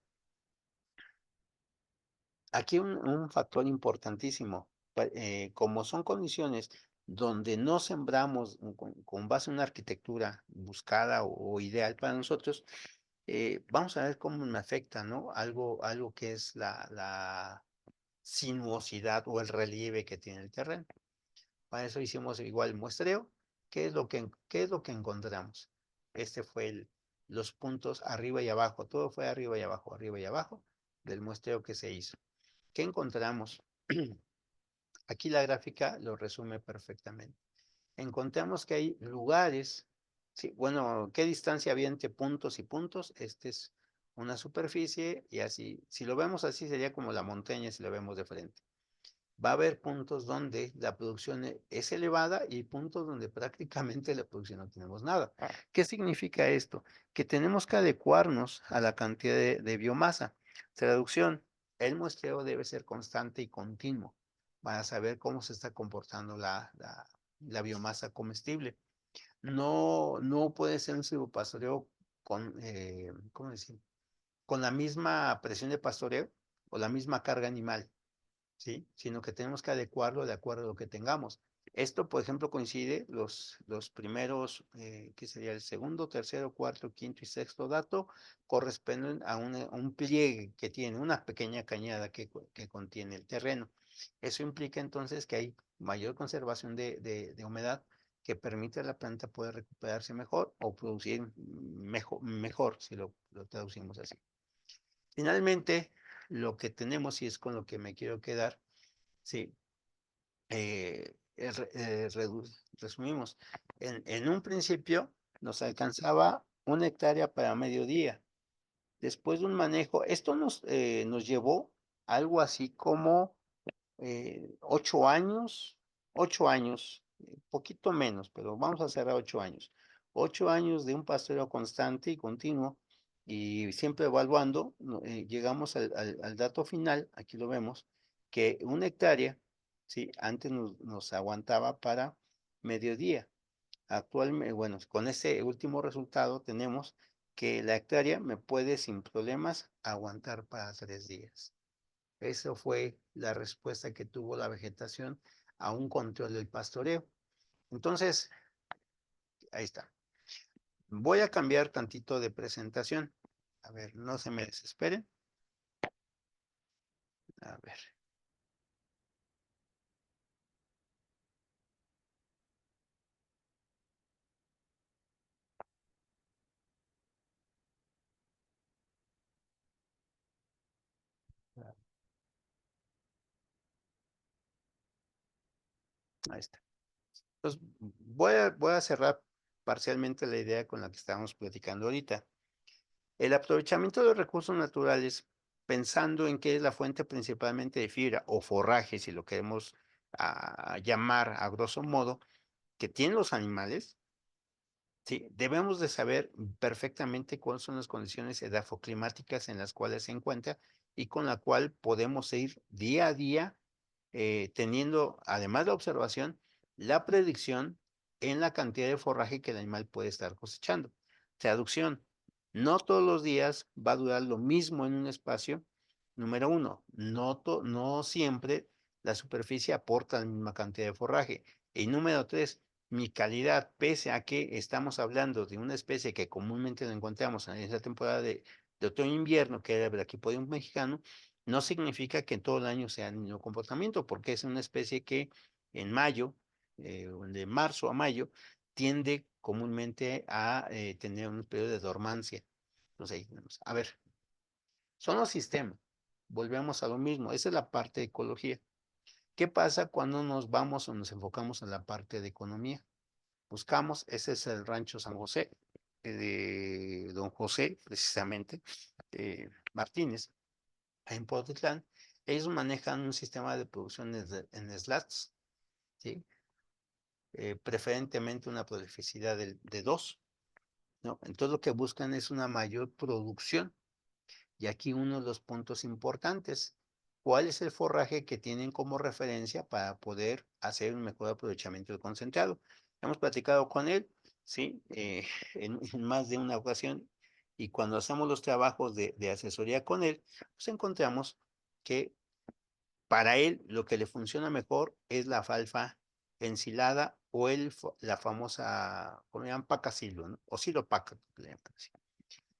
aquí un factor importantísimo, como son condiciones donde no sembramos con base en una arquitectura buscada o ideal para nosotros, vamos a ver cómo me afecta, ¿no? Algo que es la sinuosidad o el relieve que tiene el terreno. Para eso hicimos igual el muestreo. ¿Qué es lo que encontramos? Este fue los puntos arriba y abajo, todo fue arriba y abajo del muestreo que se hizo. ¿Qué encontramos? Aquí la gráfica lo resume perfectamente. Encontramos que hay lugares, sí, bueno, ¿qué distancia había entre puntos y puntos? Este es una superficie y así, si lo vemos así sería como la montaña si lo vemos de frente. Va a haber puntos donde la producción es elevada y puntos donde prácticamente la producción no tenemos nada. ¿Qué significa esto? Que tenemos que adecuarnos a la cantidad de biomasa. Traducción, el muestreo debe ser constante y continuo para saber cómo se está comportando la biomasa comestible. No puede ser un silvopastoreo con, ¿cómo decir? Con la misma presión de pastoreo o la misma carga animal, ¿sí? Sino que tenemos que adecuarlo de acuerdo a lo que tengamos. Esto, por ejemplo, coincide los primeros, ¿qué sería? El segundo, tercero, cuarto, quinto y sexto dato corresponden a un pliegue que tiene una pequeña cañada que contiene el terreno. Eso implica entonces que hay mayor conservación de humedad que permite a la planta poder recuperarse mejor o producir mejor si lo traducimos así. Finalmente, lo que tenemos, y es con lo que me quiero quedar, sí, resumimos. En un principio nos alcanzaba 1 hectárea para mediodía. Después de un manejo, esto nos llevó algo así como 8 años, 8 años, poquito menos, pero vamos a cerrar 8 años. 8 años de un pastoreo constante y continuo y siempre evaluando, llegamos al dato final, aquí lo vemos, que 1 hectárea, ¿sí? Antes nos aguantaba para mediodía. Actualmente, bueno, con ese último resultado tenemos que la hectárea me puede sin problemas aguantar para 3 días. Esa fue la respuesta que tuvo la vegetación a un control del pastoreo. Entonces, ahí está. Voy a cambiar tantito de presentación. A ver, no se me desesperen. A ver. Ahí está. Entonces, voy a cerrar parcialmente la idea con la que estábamos platicando ahorita. El aprovechamiento de los recursos naturales, pensando en que es la fuente principalmente de fibra o forraje, si lo queremos llamar a grosso modo, que tienen los animales, sí, debemos de saber perfectamente cuáles son las condiciones edafoclimáticas en las cuales se encuentra y con la cual podemos ir día a día teniendo, además de la observación, la predicción en la cantidad de forraje que el animal puede estar cosechando. Traducción, no todos los días va a durar lo mismo en un espacio. Número uno, no siempre la superficie aporta la misma cantidad de forraje. Y número tres, mi calidad, pese a que estamos hablando de una especie que comúnmente lo encontramos en esa temporada de otoño-invierno, que era el Brachypodium mexicano, no significa que en todo el año sea el mismo comportamiento, porque es una especie que en mayo, de marzo a mayo, tiende comúnmente a tener un periodo de dormancia. Entonces ahí tenemos. A ver, son los sistemas. Volvemos a lo mismo. Esa es la parte de ecología. ¿Qué pasa cuando nos vamos o nos enfocamos en la parte de economía? Buscamos, ese es el rancho San José, de don José, precisamente, Martínez, en Potitlán. Ellos manejan un sistema de producción en slats, ¿sí? Preferentemente una prolificidad de 2, ¿no? Entonces lo que buscan es una mayor producción. Y aquí uno de los puntos importantes, ¿cuál es el forraje que tienen como referencia para poder hacer un mejor aprovechamiento del concentrado? Hemos platicado con él, ¿sí? En más de una ocasión, y cuando hacemos los trabajos de asesoría con él, pues encontramos que para él lo que le funciona mejor es la alfalfa ensilada o la famosa, ¿cómo le llaman? Pacasilo, ¿no? O silopaca, le llaman así,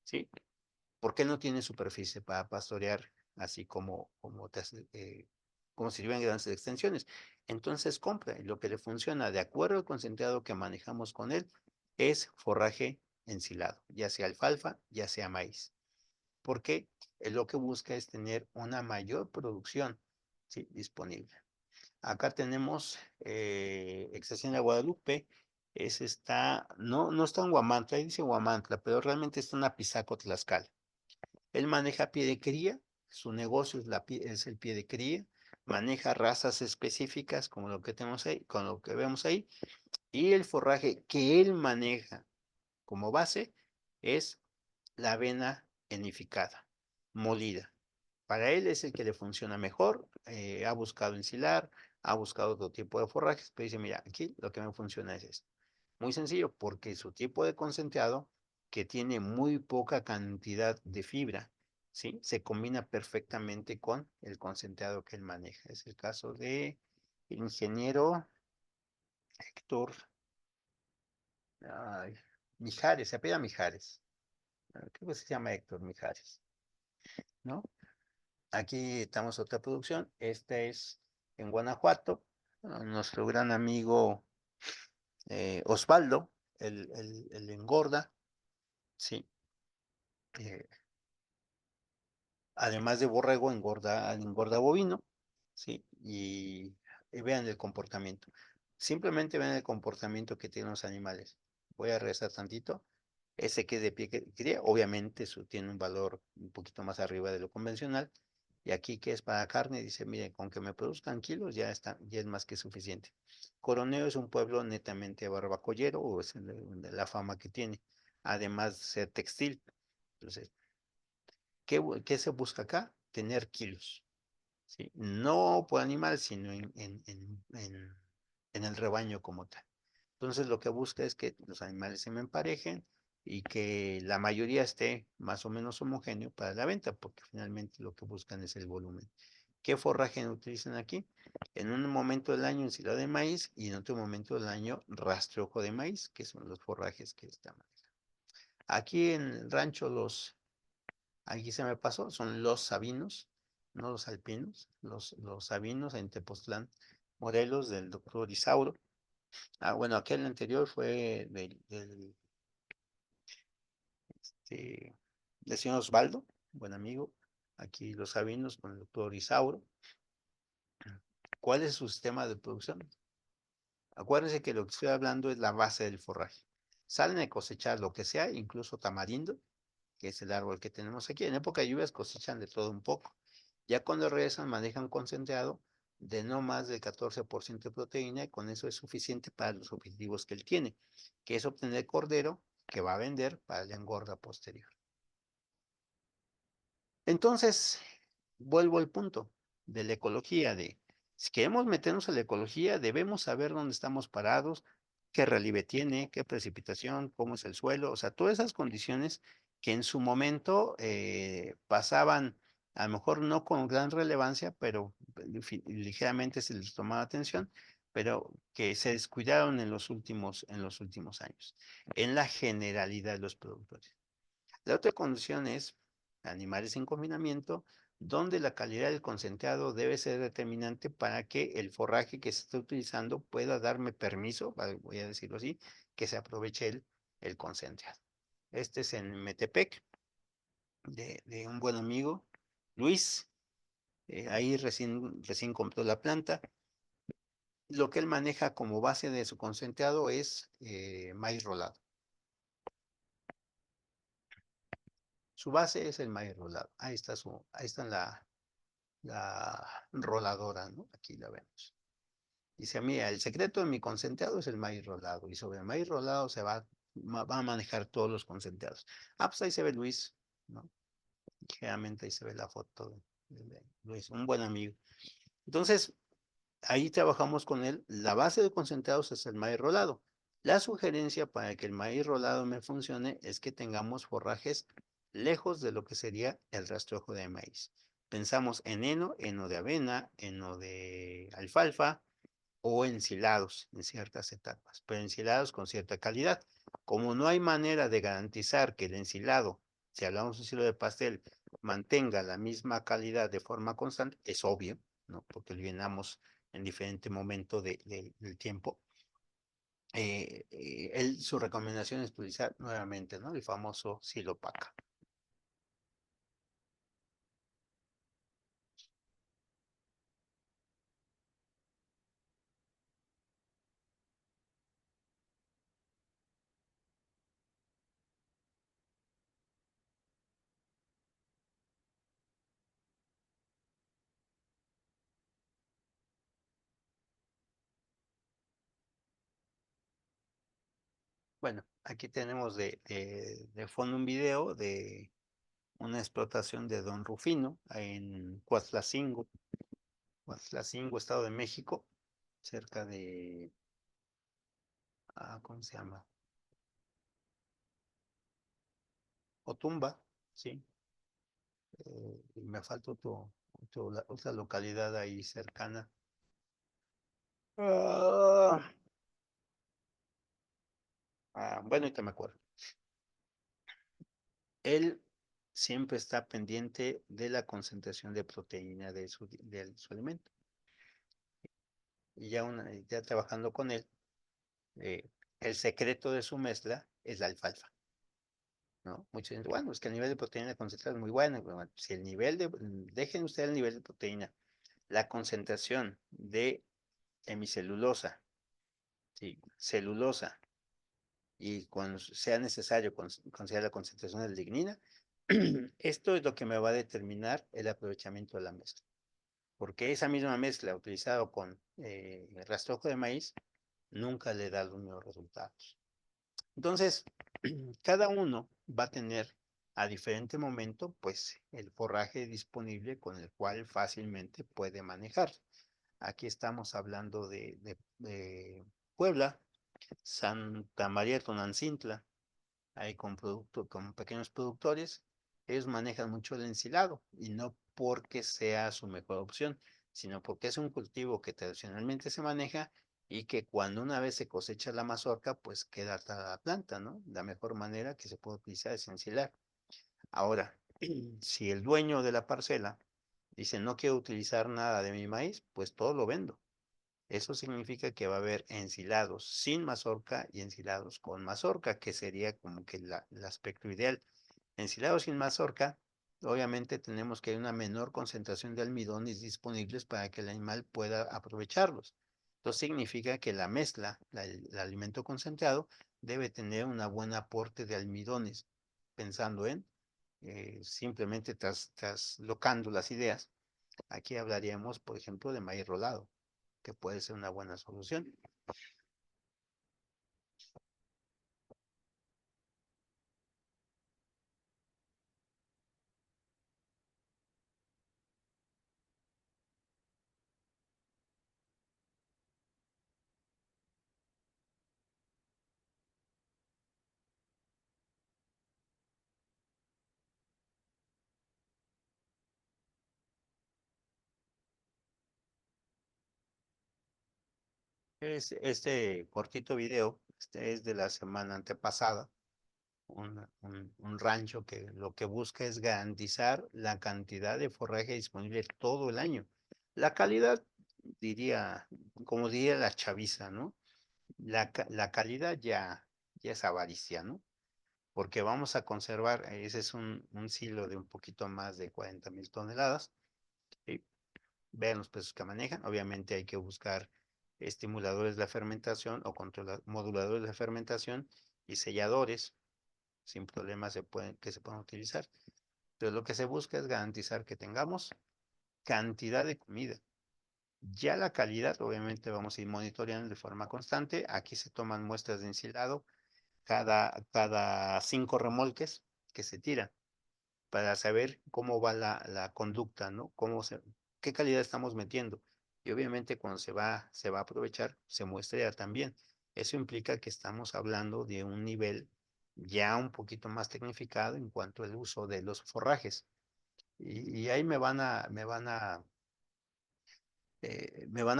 ¿sí? Porque él no tiene superficie para pastorear así como si tuvieran grandes extensiones. Entonces compra, y lo que le funciona de acuerdo al concentrado que manejamos con él es forraje ensilado, ya sea alfalfa, ya sea maíz. Porque lo que busca es tener una mayor producción, ¿sí? Disponible. Acá tenemos Extensión de Guadalupe. No está en Huamantla, ahí dice Huamantla, pero realmente está en Apizaco, Tlaxcala. Él maneja pie de cría, su negocio es el pie de cría, maneja razas específicas como lo que tenemos ahí, con lo que vemos ahí, y el forraje que él maneja como base es la avena enificada, molida. Para él es el que le funciona mejor, ha buscado ensilar, ha buscado otro tipo de forrajes, pero dice, mira, aquí lo que me funciona es esto. Muy sencillo, porque su tipo de concentrado, que tiene muy poca cantidad de fibra, ¿sí? Se combina perfectamente con el concentrado que él maneja. Es el caso de el ingeniero Héctor ay, Mijares, se apellida Mijares. Creo que se llama Héctor Mijares, ¿no? Aquí estamos otra producción. Esta es en Guanajuato. Nuestro gran amigo Osvaldo, el engorda, sí. eh, Además de borrego, engorda bovino, sí. Y vean el comportamiento. Simplemente vean el comportamiento que tienen los animales. Voy a regresar tantito. Ese que es de pie que cría, obviamente tiene un valor un poquito más arriba de lo convencional. Y aquí que es para carne, dice, miren, con que me produzcan kilos ya está, ya es más que suficiente. Coroneo es un pueblo netamente barbacollero, o es de la fama que tiene, además de ser textil. Entonces, ¿qué se busca acá? Tener kilos, ¿sí? No por animal, sino en el rebaño como tal. Entonces lo que busca es que los animales se me emparejen y que la mayoría esté más o menos homogéneo para la venta, porque finalmente lo que buscan es el volumen. ¿Qué forraje utilizan aquí? En un momento del año ensilado de maíz y en otro momento del año rastrojo de maíz, que son los forrajes que están. Aquí en el rancho aquí se me pasó, son los sabinos, no los alpinos, los sabinos en Tepoztlán, Morelos, del doctor Isauro. Bueno, aquel anterior fue este, del señor Osvaldo, buen amigo. Aquí los sabinos con el doctor Isauro. ¿Cuál es su sistema de producción? Acuérdense que lo que estoy hablando es la base del forraje. Salen a cosechar lo que sea, incluso tamarindo, que es el árbol que tenemos aquí. En época de lluvias cosechan de todo un poco. Ya cuando regresan manejan concentrado de no más del 14% de proteína y con eso es suficiente para los objetivos que él tiene, que es obtener cordero que va a vender para la engorda posterior. Entonces, vuelvo al punto de la ecología, si queremos meternos en la ecología, debemos saber dónde estamos parados, qué relieve tiene, qué precipitación, cómo es el suelo, o sea, todas esas condiciones que en su momento pasaban, a lo mejor no con gran relevancia, pero ligeramente se les tomaba atención, pero que se descuidaron en los últimos años, en la generalidad de los productores. La otra condición es animales en confinamiento, donde la calidad del concentrado debe ser determinante para que el forraje que se esté utilizando pueda darme permiso, voy a decirlo así, que se aproveche el concentrado. Este es en Metepec, de un buen amigo, Luis. Ahí recién compró la planta. Lo que él maneja como base de su concentrado es maíz rolado. Su base es el maíz rolado. Ahí está la roladora, ¿no? Aquí la vemos. Dice, mira, el secreto de mi concentrado es el maíz rolado. Y sobre el maíz rolado va a manejar todos los concentrados. Pues ahí se ve Luis, ¿no? Ligeramente ahí se ve la foto de Luis, un buen amigo. Entonces, ahí trabajamos con él. La base de concentrados es el maíz rolado. La sugerencia para que el maíz rolado me funcione es que tengamos forrajes lejos de lo que sería el rastrojo de maíz. Pensamos en heno de avena, heno de alfalfa o ensilados en ciertas etapas, pero ensilados con cierta calidad. Como no hay manera de garantizar que el ensilado, si hablamos de un estilo de pastel, mantenga la misma calidad de forma constante, es obvio, ¿no? Porque lo llenamos en diferente momento del tiempo. Su recomendación es utilizar nuevamente, ¿no? El famoso Silopaca. Bueno, aquí tenemos de fondo un video de una explotación de Don Rufino en Coatlacingo, Estado de México, cerca de, ¿cómo se llama? Otumba, sí. Y me falta otra localidad ahí cercana. Ah, bueno, ahorita me acuerdo. Él siempre está pendiente de la concentración de proteína de su alimento. Y ya trabajando con él, eh, el secreto de su mezcla es la alfalfa, ¿no? Muchos dicen, bueno, es que el nivel de proteína concentrada es muy bueno. Bueno, si dejen ustedes el nivel de proteína, la concentración de hemicelulosa, ¿sí? Celulosa, y cuando sea necesario considerar la concentración de lignina, esto es lo que me va a determinar el aprovechamiento de la mezcla. Porque esa misma mezcla utilizada con rastrojo de maíz nunca le da los mismos resultados. Entonces, cada uno va a tener a diferente momento, pues, el forraje disponible con el cual fácilmente puede manejar. Aquí estamos hablando de Puebla, Santa María Tonantzintla, ahí con pequeños productores. Ellos manejan mucho el ensilado y no porque sea su mejor opción, sino porque es un cultivo que tradicionalmente se maneja y que cuando una vez se cosecha la mazorca, pues queda toda la planta, ¿no? La mejor manera que se puede utilizar es ensilar. Ahora, si el dueño de la parcela dice no quiero utilizar nada de mi maíz, pues todo lo vendo. Eso significa que va a haber ensilados sin mazorca y ensilados con mazorca, que sería como que el aspecto ideal. Ensilados sin mazorca, obviamente tenemos que hay una menor concentración de almidones disponibles para que el animal pueda aprovecharlos. Esto significa que la mezcla, el alimento concentrado, debe tener un buen aporte de almidones, pensando en simplemente traslocando las ideas. Aquí hablaríamos, por ejemplo, de maíz rolado, que puede ser una buena solución. Este cortito video, este es de la semana antepasada, un rancho que lo que busca es garantizar la cantidad de forraje disponible todo el año. La calidad, diría, como diría la chaviza, ¿no? La calidad ya es avaricia, ¿no? Porque vamos a conservar, ese es un silo de un poquito más de 40,000 toneladas. ¿Sí? Vean los pesos que manejan. Obviamente hay que buscar estimuladores de la fermentación o moduladores de la fermentación y selladores sin problemas que se puedan utilizar. Pero lo que se busca es garantizar que tengamos cantidad de comida. Ya la calidad, obviamente vamos a ir monitoreando de forma constante. Aquí se toman muestras de ensilado cada 5 remolques que se tiran para saber cómo va la conducta, ¿no? Qué calidad estamos metiendo. Y obviamente cuando se va a aprovechar, se muestra también. Eso implica que estamos hablando de un nivel ya un poquito más tecnificado en cuanto al uso de los forrajes. Y ahí me van a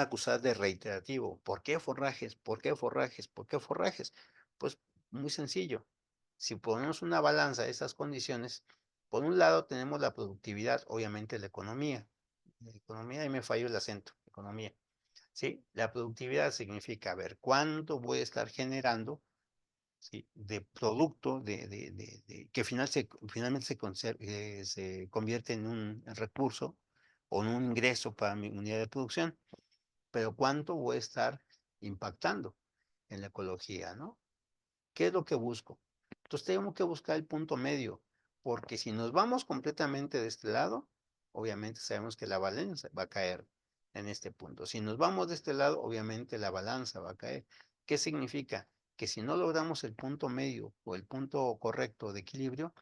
acusar de reiterativo. ¿Por qué forrajes? ¿Por qué forrajes? ¿Por qué forrajes? Pues muy sencillo. Si ponemos una balanza de esas condiciones, por un lado tenemos la productividad, obviamente la economía. La economía, ahí me falló el acento, economía. ¿Sí? La productividad significa, a ver, ¿cuánto voy a estar generando? ¿Sí? De producto que finalmente se convierte en un recurso o en un ingreso para mi unidad de producción, pero cuánto voy a estar impactando en la ecología, ¿no? ¿Qué es lo que busco? Entonces tenemos que buscar el punto medio, porque si nos vamos completamente de este lado, obviamente sabemos que la balanza va a caer en este punto. Si nos vamos de este lado, obviamente la balanza va a caer. ¿Qué significa? que si no logramos el punto medio o el punto correcto de equilibrio,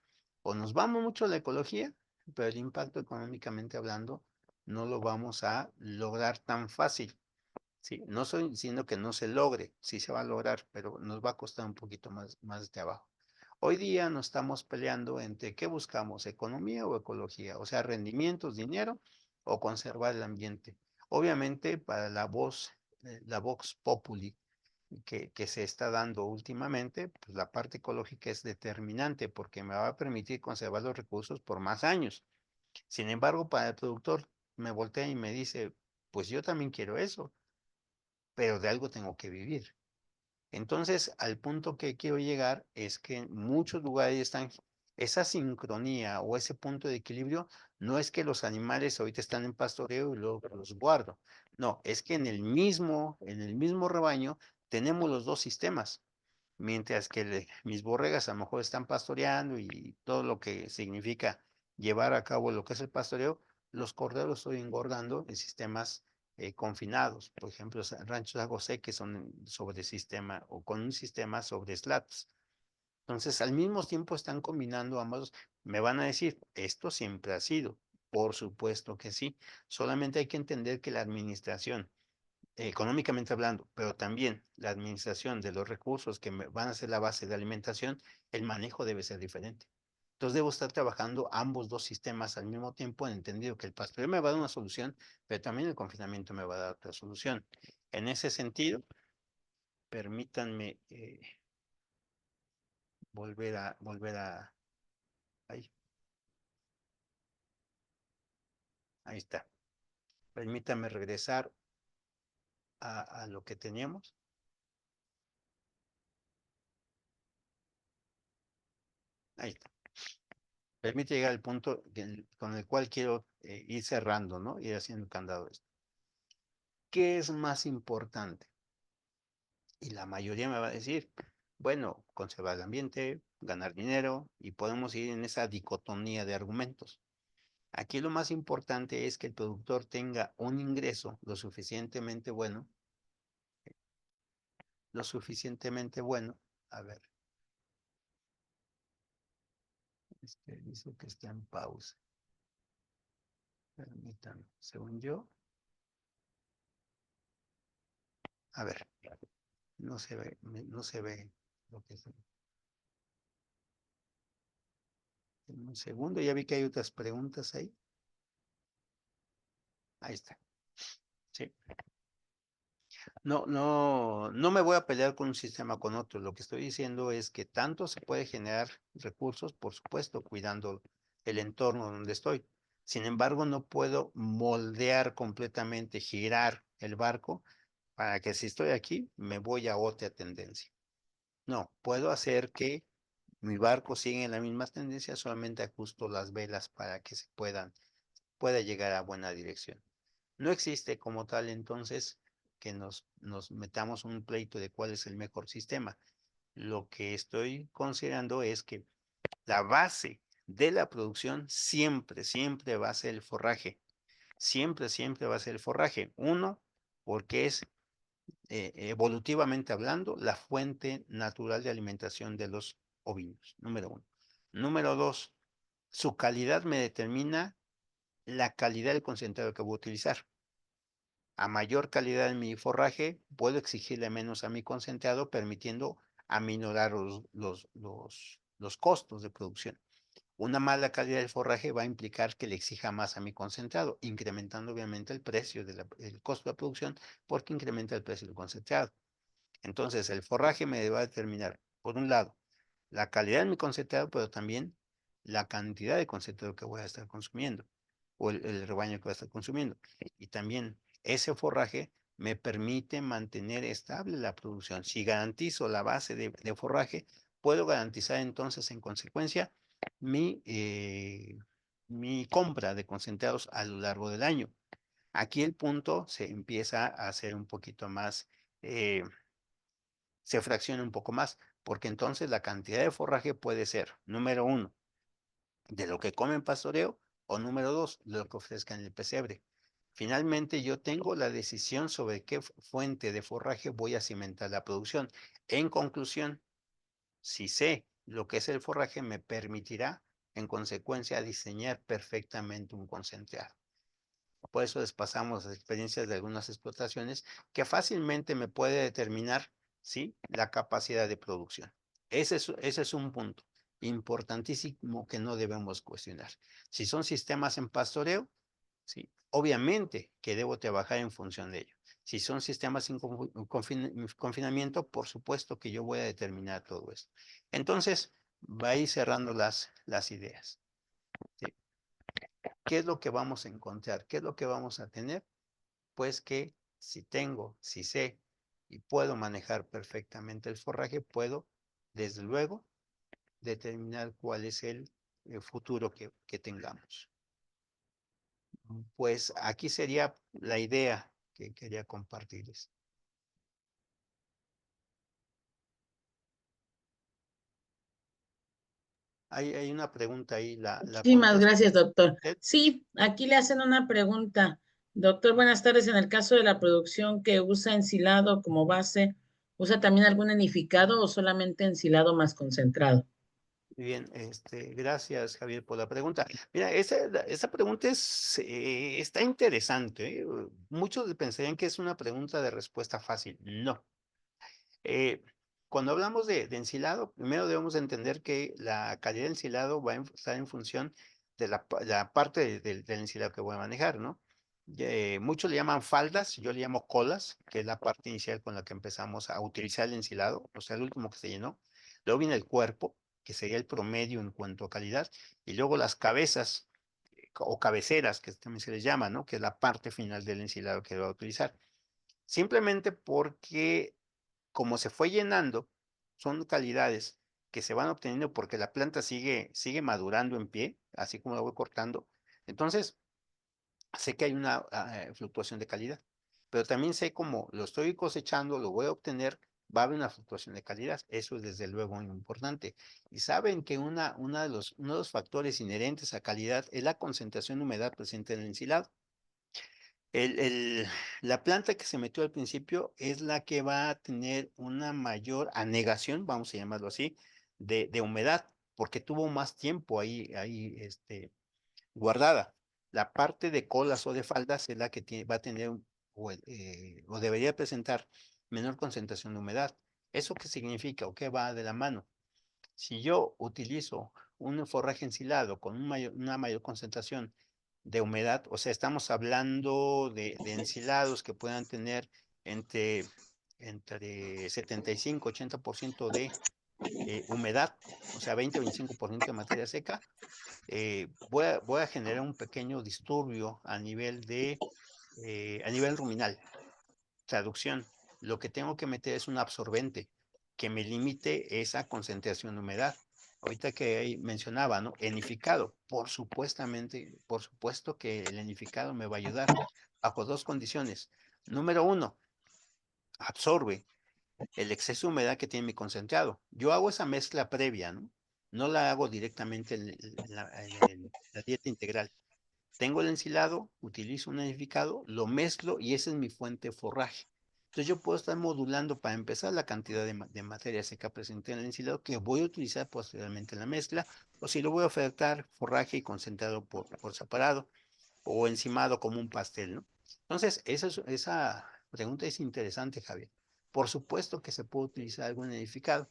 o nos vamos mucho a la ecología, pero el impacto económicamente hablando no lo vamos a lograr tan fácil. Sí, no estoy diciendo que no se logre, sí se va a lograr, pero nos va a costar un poquito más de abajo. Hoy día nos estamos peleando entre qué buscamos, economía o ecología, o sea, rendimientos, dinero o conservar el ambiente. Obviamente, para la Vox Populi que se está dando últimamente, pues la parte ecológica es determinante porque me va a permitir conservar los recursos por más años. Sin embargo, para el productor me voltea y me dice, pues yo también quiero eso, pero de algo tengo que vivir. Entonces, al punto que quiero llegar es que en muchos lugares están esa sincronía o ese punto de equilibrio, no es que los animales ahorita están en pastoreo y luego los guardo. No, es que en el mismo rebaño tenemos los dos sistemas. Mientras que mis borregas a lo mejor están pastoreando y todo lo que significa llevar a cabo lo que es el pastoreo, los corderos estoy engordando en sistemas confinados. Por ejemplo, los ranchos San José que son sobre sistema o con un sistema sobre slats. Entonces, al mismo tiempo están combinando ambos. Me van a decir, esto siempre ha sido. Por supuesto que sí. Solamente hay que entender que la administración económicamente hablando, pero también la administración de los recursos que van a ser la base de alimentación, el manejo debe ser diferente. Entonces debo estar trabajando ambos dos sistemas al mismo tiempo, en entendido que el pastoreo me va a dar una solución, pero también el confinamiento me va a dar otra solución. En ese sentido, permítanme ahí, ahí está. Permítanme regresar a lo que teníamos. Ahí está. Permite llegar al punto con el cual quiero ir cerrando, ¿no? Ir haciendo candado esto. ¿Qué es más importante? Y la mayoría me va a decir, bueno, conservar el ambiente, ganar dinero, y podemos ir en esa dicotomía de argumentos. Aquí lo más importante es que el productor tenga un ingreso lo suficientemente bueno. A ver, dice que está en pausa. Permítanme, según yo. A ver, no se ve lo que es. En un segundo, ya vi que hay otras preguntas ahí. Ahí está. Sí. No, no, no me voy a pelear con un sistema con otro. Lo que estoy diciendo es que tanto se puede generar recursos, por supuesto, cuidando el entorno donde estoy. Sin embargo, no puedo moldear completamente, girar el barco para que si estoy aquí, me voy a otra tendencia. No, puedo hacer que mi barco siga en la misma tendencia, solamente ajusto las velas para que pueda llegar a buena dirección. No existe como tal entonces que nos metamos un pleito de cuál es el mejor sistema. Lo que estoy considerando es que la base de la producción siempre, siempre va a ser el forraje. Siempre, siempre va a ser el forraje. Uno, porque es evolutivamente hablando la fuente natural de alimentación de los ovinos. Número uno. Número dos, su calidad me determina la calidad del concentrado que voy a utilizar. A mayor calidad en mi forraje, puedo exigirle menos a mi concentrado, permitiendo aminorar los costos de producción. Una mala calidad del forraje va a implicar que le exija más a mi concentrado, incrementando obviamente el precio el costo de producción, porque incrementa el precio del concentrado. Entonces, el forraje me va a determinar, por un lado, la calidad de mi concentrado, pero también la cantidad de concentrado que voy a estar consumiendo, o el rebaño que voy a estar consumiendo. Y también ese forraje me permite mantener estable la producción. Si garantizo la base de forraje, puedo garantizar entonces, en consecuencia, mi compra de concentrados a lo largo del año. Aquí el punto se empieza a hacer un poquito más, se fracciona un poco más, porque entonces la cantidad de forraje puede ser, número uno, de lo que comen pastoreo, o número dos, de lo que ofrezcan en el pesebre. Finalmente, yo tengo la decisión sobre qué fuente de forraje voy a cimentar la producción. En conclusión, si sé lo que es el forraje, me permitirá, en consecuencia, diseñar perfectamente un concentrado. Por eso les pasamos las experiencias de algunas explotaciones que fácilmente me puede determinar, ¿sí?, la capacidad de producción. Ese es un punto importantísimo que no debemos cuestionar. Si son sistemas en pastoreo, ¿sí?, obviamente que debo trabajar en función de ello. Si son sistemas sin confinamiento, por supuesto que yo voy a determinar todo esto. Entonces, va a ir cerrando las ideas, ¿sí? ¿Qué es lo que vamos a encontrar? ¿Qué es lo que vamos a tener? Pues que si sé y puedo manejar perfectamente el forraje, puedo, desde luego, determinar cuál es el futuro que tengamos. Pues aquí sería la idea que quería compartirles. Hay una pregunta ahí, la Muchísimas contesto. gracias, doctor. ¿Usted? Sí, aquí le hacen una pregunta. Doctor, buenas tardes. En el caso de la producción que usa ensilado como base, ¿usa también algún enificado o solamente ensilado más concentrado? Bien, gracias, Javier, por la pregunta. Mira, esa pregunta está interesante, ¿eh? Muchos pensarían que es una pregunta de respuesta fácil. No. Eh, Cuando hablamos de ensilado, primero debemos entender que la calidad de ensilado va a estar en función de la parte del ensilado que voy a manejar, ¿no? Muchos le llaman faldas, yo le llamo colas, que es la parte inicial con la que empezamos a utilizar el ensilado, o sea, el último que se llenó. Luego viene el cuerpo, que sería el promedio en cuanto a calidad, y luego las cabezas o cabeceras, que también se les llama, ¿no? Que es la parte final del ensilado que va a utilizar. Simplemente porque como se fue llenando, son calidades que se van obteniendo porque la planta sigue madurando en pie, así como la voy cortando. Entonces, sé que hay una fluctuación de calidad, pero también sé cómo lo estoy cosechando, lo voy a obtener, va a haber una fluctuación de calidad. Eso es desde luego muy importante. Y saben que uno de los factores inherentes a calidad es la concentración de humedad presente en el ensilado. El, el- la planta que se metió al principio es la que va a tener una mayor anegación, vamos a llamarlo así, de humedad, porque tuvo más tiempo ahí guardada. La parte de colas o de faldas es la que va a tener o debería presentar menor concentración de humedad. ¿Eso qué significa o qué va de la mano? Si yo utilizo un forraje ensilado con una mayor concentración de humedad, o sea, estamos hablando de ensilados que puedan tener entre, entre 75 y 80% de humedad, o sea, 20 o 25% de materia seca, voy a generar un pequeño disturbio a nivel ruminal. Traducción, lo que tengo que meter es un absorbente que me limite esa concentración de humedad. Ahorita que ahí mencionaba, ¿no? Enificado. Por supuesto que el enificado me va a ayudar bajo dos condiciones. Número uno, absorbe el exceso de humedad que tiene mi concentrado. Yo hago esa mezcla previa, ¿no? No la hago directamente en la dieta integral. Tengo el ensilado, utilizo un edificado, lo mezclo y esa es mi fuente de forraje. Entonces yo puedo estar modulando para empezar la cantidad de materia seca presente en el ensilado que voy a utilizar posteriormente en la mezcla, o si lo voy a ofertar forraje y concentrado por separado o encimado como un pastel, ¿no? Entonces, esa pregunta es interesante, Javier. Por supuesto que se puede utilizar algún edificado,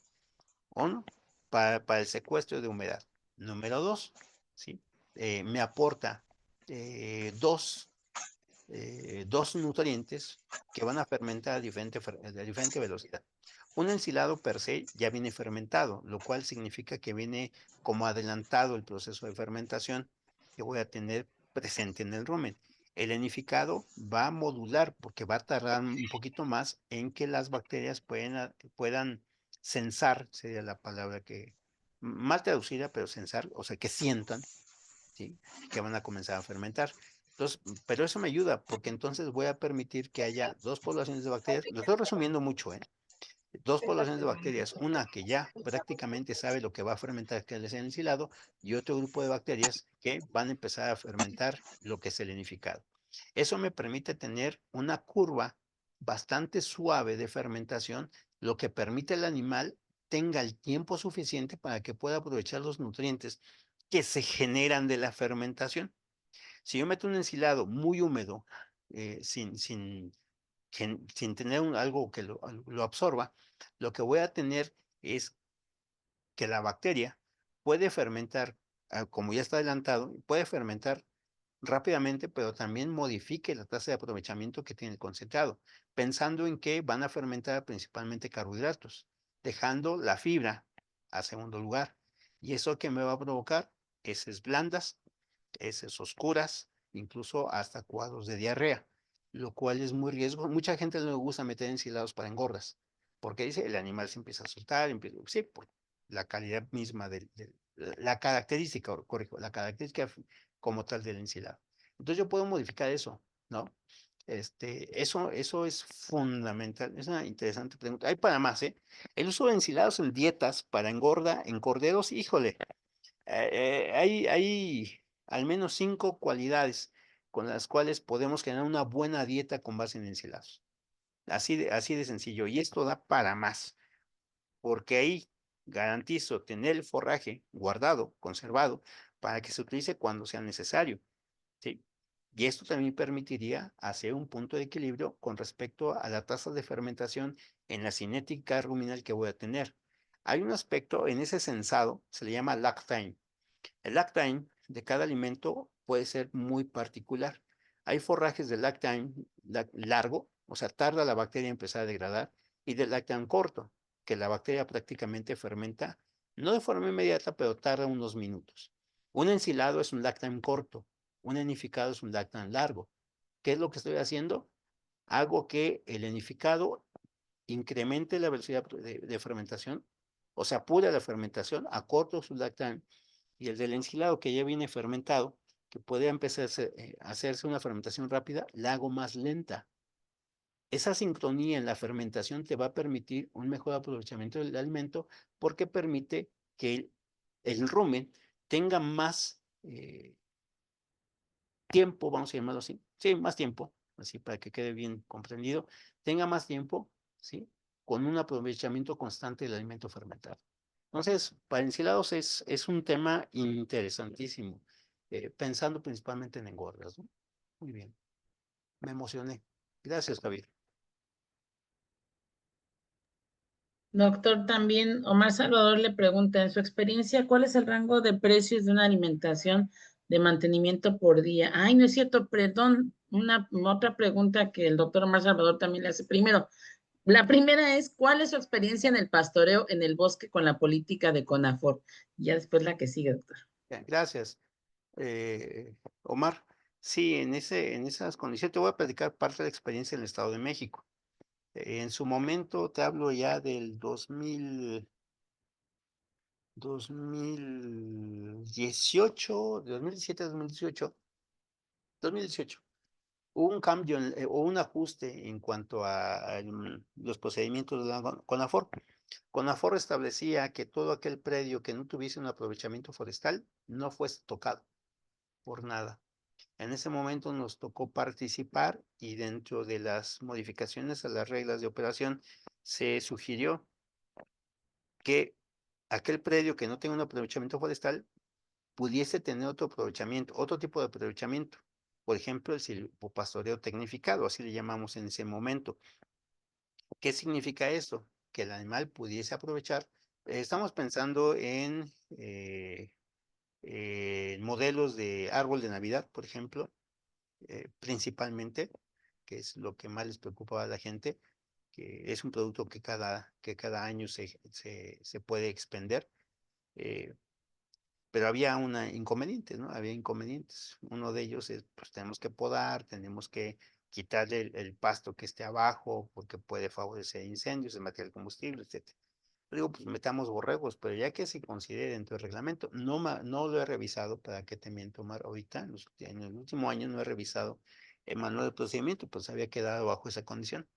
¿o no? Para el secuestro de humedad. Número dos, ¿sí? Me aporta dos nutrientes que van a fermentar a diferente velocidad. Un ensilado per se ya viene fermentado, lo cual significa que viene como adelantado el proceso de fermentación que voy a tener presente en el rumen. El enificado va a modular porque va a tardar un poquito más en que las bacterias puedan sensar, sería la palabra que, mal traducida, pero sensar, o sea, que sientan, ¿sí?, que van a comenzar a fermentar. Entonces, pero eso me ayuda porque entonces voy a permitir que haya dos poblaciones de bacterias. Lo estoy resumiendo mucho, ¿eh? Dos poblaciones de bacterias, una que ya prácticamente sabe lo que va a fermentar, que es el ensilado, y otro grupo de bacterias que van a empezar a fermentar lo que es el enificado. Eso me permite tener una curva bastante suave de fermentación, lo que permite al animal tenga el tiempo suficiente para que pueda aprovechar los nutrientes que se generan de la fermentación. Si yo meto un ensilado muy húmedo, sin tener algo que lo absorba, lo que voy a tener es que la bacteria puede fermentar, como ya está adelantado, puede fermentar rápidamente, pero también modifique la tasa de aprovechamiento que tiene el concentrado, pensando en que van a fermentar principalmente carbohidratos, dejando la fibra a segundo lugar. ¿Y eso que me va a provocar? Heces blandas, heces oscuras, incluso hasta cuadros de diarrea, lo cual es muy riesgo. Mucha gente no le gusta meter ensilados para engordas, porque dice el animal se empieza a soltar, sí, por la calidad misma la característica, corrijo, la característica como tal del ensilado. Entonces yo puedo modificar eso, ¿no? Eso es fundamental, es una interesante pregunta. Hay para más, ¿eh? El uso de ensilados en dietas para engorda en corderos, híjole, hay al menos 5 cualidades con las cuales podemos generar una buena dieta con base en ensilados. Así de sencillo. Y esto da para más, porque ahí garantizo tener el forraje guardado, conservado, para que se utilice cuando sea necesario. ¿Sí? Y esto también permitiría hacer un punto de equilibrio con respecto a la tasa de fermentación en la cinética ruminal que voy a tener. Hay un aspecto en ese sensado, se le llama lag time. El lag time de cada alimento puede ser muy particular. Hay forrajes de lag time largo, o sea, tarda la bacteria en empezar a degradar, y de lag time corto, que la bacteria prácticamente fermenta, no de forma inmediata, pero tarda unos minutos. Un ensilado es un lag time corto, un enificado es un lag time largo. ¿Qué es lo que estoy haciendo? Hago que el enificado incremente la velocidad de fermentación, o sea, apura la fermentación, acorto su lag time, y el del ensilado que ya viene fermentado, que puede empezar a hacerse una fermentación rápida, la hago más lenta. Esa sincronía en la fermentación te va a permitir un mejor aprovechamiento del alimento porque permite que el rumen tenga más tiempo, vamos a llamarlo así, sí, más tiempo, así para que quede bien comprendido, tenga más tiempo, ¿sí? Con un aprovechamiento constante del alimento fermentado. Entonces, para ensilados es un tema interesantísimo, pensando principalmente en engordas, ¿no? Muy bien, me emocioné. Gracias, Javier. Doctor, también Omar Salvador le pregunta, en su experiencia, ¿cuál es el rango de precios de una alimentación de mantenimiento por día? Ay, no es cierto, perdón, otra pregunta que el doctor Omar Salvador también le hace. Primero, la primera es, ¿cuál es su experiencia en el pastoreo en el bosque con la política de CONAFOR? Ya después la que sigue, doctor. Bien, gracias, Omar. Sí, en esas condiciones te voy a platicar parte de la experiencia en el Estado de México. En su momento, te hablo ya del 2018, de 2017 a 2018, hubo un cambio o un ajuste en cuanto a los procedimientos de la CONAFOR. CONAFOR establecía que todo aquel predio que no tuviese un aprovechamiento forestal no fuese tocado por nada. En ese momento nos tocó participar y dentro de las modificaciones a las reglas de operación se sugirió que aquel predio que no tenga un aprovechamiento forestal pudiese tener otro aprovechamiento, otro tipo de aprovechamiento. Por ejemplo, el silvopastoreo tecnificado, así le llamamos en ese momento. ¿Qué significa esto? Que el animal pudiese aprovechar. Estamos pensando en modelos de árbol de Navidad, por ejemplo, principalmente, que es lo que más les preocupa a la gente, que es un producto que cada año se puede expender. eh, pero había inconvenientes, ¿no? Había inconvenientes. Uno de ellos es, pues tenemos que podar, tenemos que quitarle el pasto que esté abajo, porque puede favorecer incendios, el material combustible, etcétera. Digo, pues metamos borregos, pero ya que se considere dentro del reglamento, no lo he revisado, para qué te miento, Omar, ahorita, en el último año no he revisado el manual de procedimiento, pues había quedado bajo esa condición.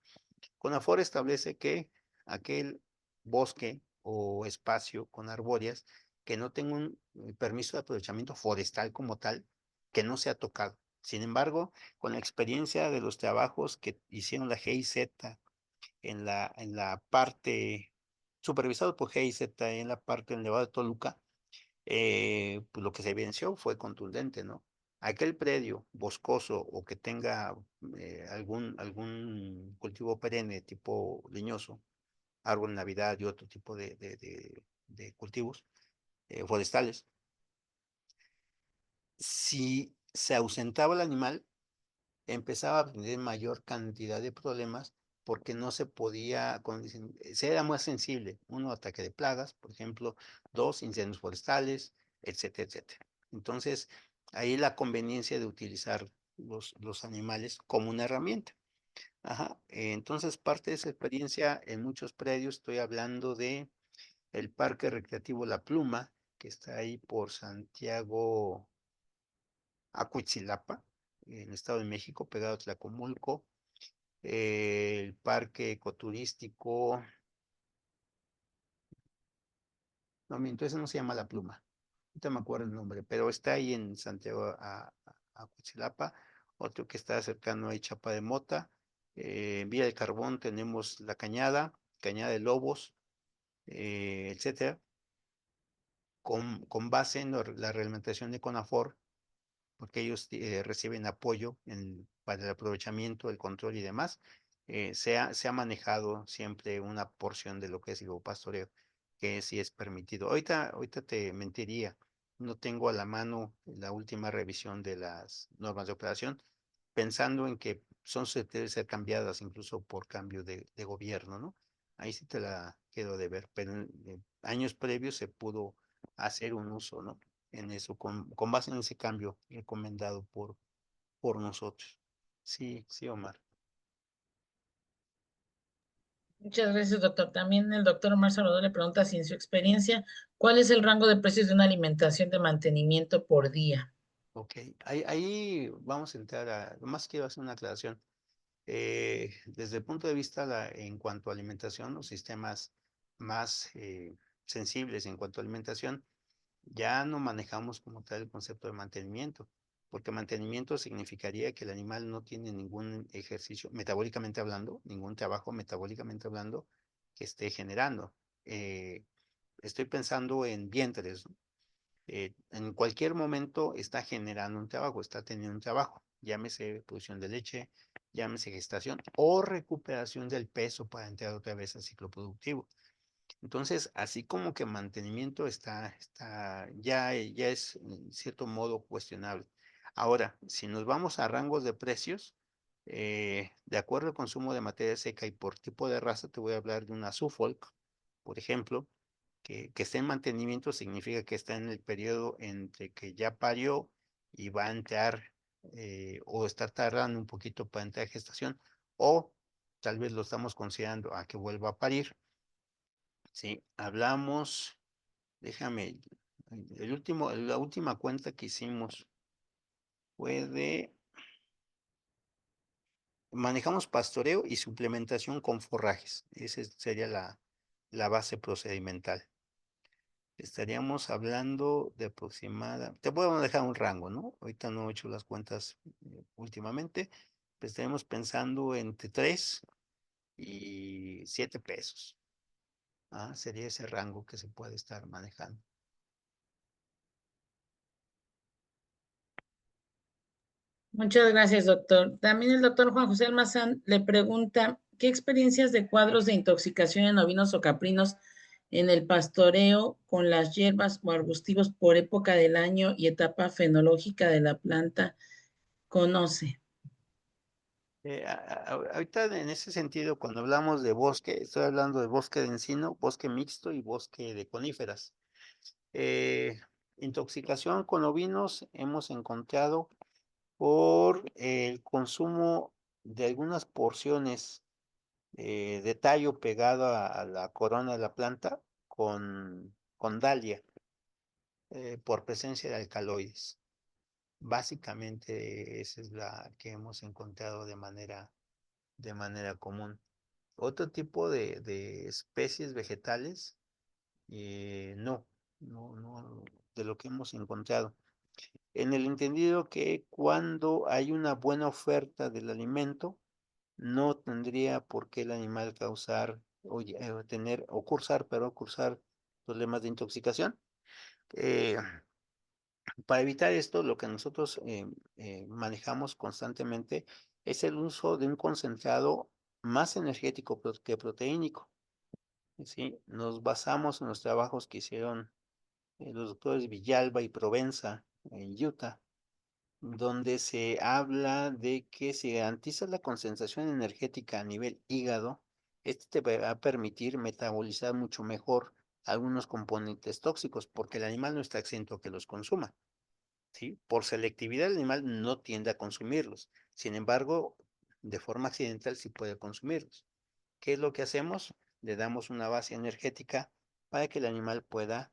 CONAFOR establece que aquel bosque o espacio con arbóreas que no tenga un permiso de aprovechamiento forestal como tal, que no sea tocado. Sin embargo, con la experiencia de los trabajos que hicieron la GIZ en la parte, supervisado por GIZ en la parte del Nevado de Toluca, pues lo que se evidenció fue contundente, ¿no? Aquel predio boscoso o que tenga algún cultivo perenne tipo leñoso, árbol de Navidad y otro tipo de cultivos forestales, si se ausentaba el animal, empezaba a tener mayor cantidad de problemas porque no se podía, se era más sensible, uno, ataque de plagas, por ejemplo, dos, incendios forestales, etcétera, etcétera. Entonces, ahí la conveniencia de utilizar los animales como una herramienta. Ajá. Entonces, parte de esa experiencia en muchos predios, estoy hablando de el Parque Recreativo La Pluma, que está ahí por Santiago Acuitzilapa, en el Estado de México, pegado a Tlacomulco, el parque ecoturístico, no miento, ese no se llama La Pluma, no me acuerdo el nombre, pero está ahí en Santiago a Cuitzilapa, otro que está cercano a Chapa de Mota, en Villa del Carbón tenemos La Cañada, Cañada de Lobos, etcétera, con base en la reglamentación de CONAFOR, porque ellos reciben apoyo para el aprovechamiento, el control y demás. Se ha manejado siempre una porción de lo que es el pastoreo, que sí es permitido. Ahorita te mentiría, no tengo a la mano la última revisión de las normas de operación, pensando en que son deben ser cambiadas incluso por cambio de gobierno, ¿no? Ahí sí te la quedo de ver, pero en años previos se pudo hacer un uso, ¿no? En eso, con base en ese cambio recomendado por nosotros. Sí, sí, Omar. Muchas gracias, doctor. También el doctor Omar Salvador le pregunta si en su experiencia, ¿cuál es el rango de precios de una alimentación de mantenimiento por día? Ok, ahí vamos a entrar nomás quiero hacer una aclaración. Desde el punto de vista en cuanto a alimentación, los sistemas más sensibles en cuanto a alimentación, ya no manejamos como tal el concepto de mantenimiento, porque mantenimiento significaría que el animal no tiene ningún ejercicio, metabólicamente hablando, ningún trabajo metabólicamente hablando que esté generando. Eh, Estoy pensando en vientres, ¿no? En cualquier momento está generando un trabajo, está teniendo un trabajo, llámese producción de leche, llámese gestación o recuperación del peso para entrar otra vez al ciclo productivo. Entonces, así como que mantenimiento ya es en cierto modo cuestionable. Ahora, si nos vamos a rangos de precios, de acuerdo al consumo de materia seca y por tipo de raza, te voy a hablar de una Suffolk, por ejemplo, que esté en mantenimiento significa que está en el periodo entre que ya parió y va a entrar o está tardando un poquito para entrar a gestación, o tal vez lo estamos considerando a que vuelva a parir. Sí, hablamos, déjame, la última cuenta que hicimos fue manejamos pastoreo y suplementación con forrajes. Esa sería la base procedimental. Estaríamos hablando de aproximada, te puedo dejar un rango, ¿no? Ahorita no he hecho las cuentas últimamente, pero estaremos pensando entre 3 y 7 pesos. Sería ese rango que se puede estar manejando. Muchas gracias, doctor. También el doctor Juan José Almazán le pregunta, ¿qué experiencias de cuadros de intoxicación en ovinos o caprinos en el pastoreo con las hierbas o arbustivos por época del año y etapa fenológica de la planta conoce? Ahorita en ese sentido, cuando hablamos de bosque, estoy hablando de bosque de encino, bosque mixto y bosque de coníferas. Eh, Intoxicación con ovinos hemos encontrado por el consumo de algunas porciones de tallo pegado a la corona de la planta con dalia por presencia de alcaloides. Básicamente esa es la que hemos encontrado de manera común. Otro tipo de especies vegetales, no, no, no, de lo que hemos encontrado. En el entendido que cuando hay una buena oferta del alimento, no tendría por qué el animal causar o tener o cursar, pero cursar problemas de intoxicación. Eh, para evitar esto, lo que nosotros manejamos constantemente es el uso de un concentrado más energético que proteínico. ¿Sí? Nos basamos en los trabajos que hicieron los doctores Villalba y Provenza en Utah, donde se habla de que si garantizas la concentración energética a nivel hígado, este te va a permitir metabolizar mucho mejor algunos componentes tóxicos, porque el animal no está exento a que los consuma, ¿sí? Por selectividad el animal no tiende a consumirlos, sin embargo, de forma accidental sí puede consumirlos. ¿Qué es lo que hacemos? Le damos una base energética para que el animal pueda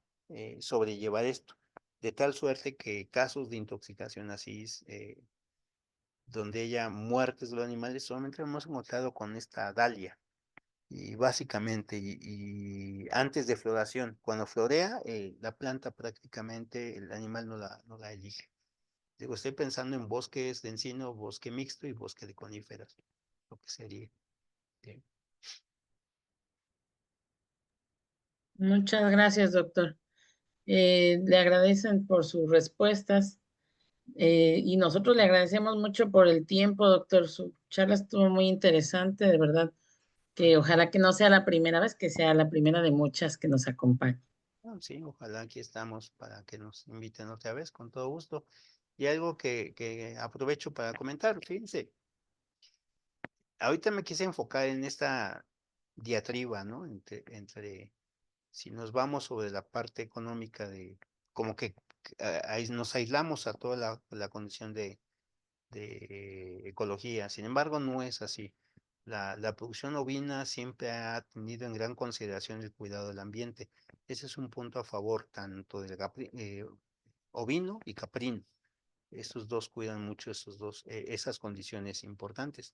sobrellevar esto, de tal suerte que casos de intoxicación así, donde haya muertes de los animales, solamente lo hemos encontrado con esta dalia. Y básicamente, y antes de floración, cuando florea, la planta prácticamente el animal no la elige. Digo, estoy pensando en bosques de encino, bosque mixto y bosque de coníferas, lo que sería. ¿Sí? Muchas gracias, doctor. Le agradecen por sus respuestas y nosotros le agradecemos mucho por el tiempo, doctor. Su charla estuvo muy interesante, de verdad, que ojalá que no sea la primera vez, que sea la primera de muchas que nos acompañe. Sí, ojalá aquí estamos para que nos inviten otra vez, con todo gusto. Y algo que aprovecho para comentar, fíjense, ahorita me quise enfocar en esta diatriba, ¿no? Entre si nos vamos sobre la parte económica de, como que ahí nos aislamos a toda la condición de ecología. Sin embargo, no es así. La producción ovina siempre ha tenido en gran consideración el cuidado del ambiente. Ese es un punto a favor tanto del ovino y caprino. Estos dos cuidan mucho esas condiciones importantes.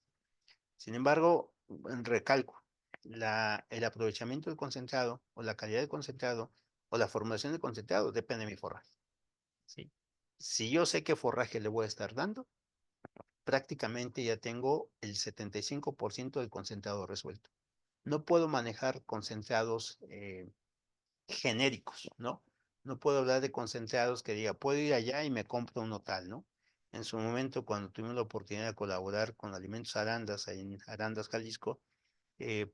Sin embargo, recalco, el aprovechamiento del concentrado o la calidad del concentrado o la formulación del concentrado depende de mi forraje. ¿Sí? Si yo sé qué forraje le voy a estar dando, prácticamente ya tengo el 75% del concentrado resuelto. No puedo manejar concentrados genéricos, ¿no? No puedo hablar de concentrados que diga, puedo ir allá y me compro uno tal, ¿no? En su momento, cuando tuvimos la oportunidad de colaborar con Alimentos Arandas, en Arandas, Jalisco,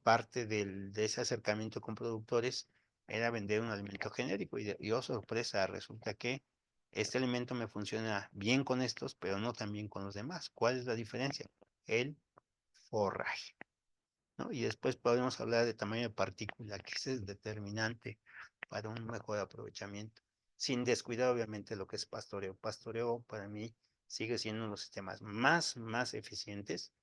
parte de ese acercamiento con productores era vender un alimento genérico y oh sorpresa, resulta que este alimento me funciona bien con estos, pero no tan bien con los demás. ¿Cuál es la diferencia? El forraje, ¿no? Y después podemos hablar de tamaño de partícula, que ese es determinante para un mejor aprovechamiento, sin descuidar obviamente lo que es pastoreo. Pastoreo para mí sigue siendo uno de los sistemas más eficientes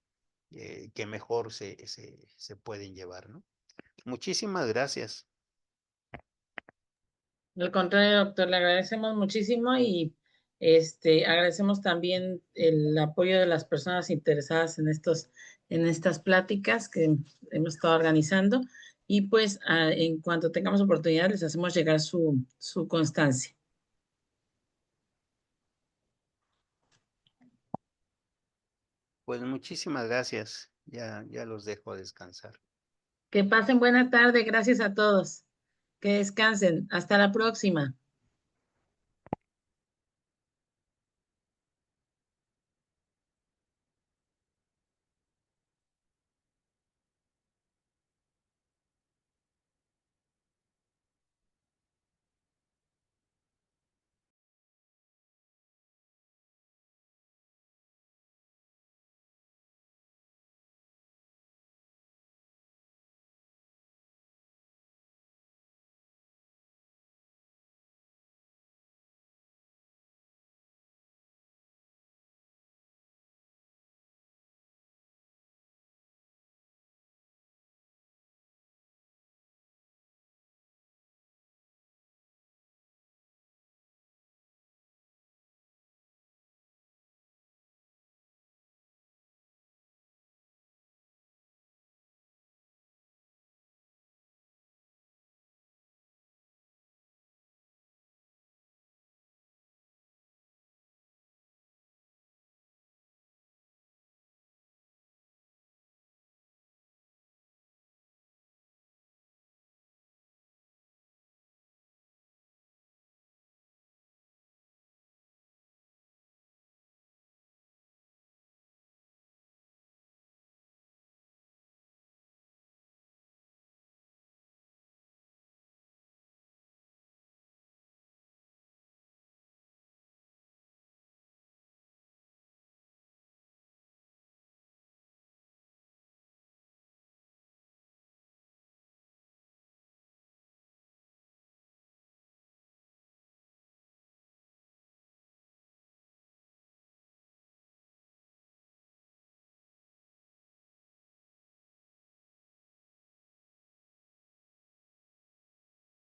que mejor se pueden llevar, ¿no? Muchísimas gracias. Al contrario, doctor, le agradecemos muchísimo y agradecemos también el apoyo de las personas interesadas en estas pláticas que hemos estado organizando. Y pues en cuanto tengamos oportunidad, les hacemos llegar su constancia. Pues muchísimas gracias. Ya los dejo descansar. Que pasen buena tarde. Gracias a todos. Que descansen. Hasta la próxima.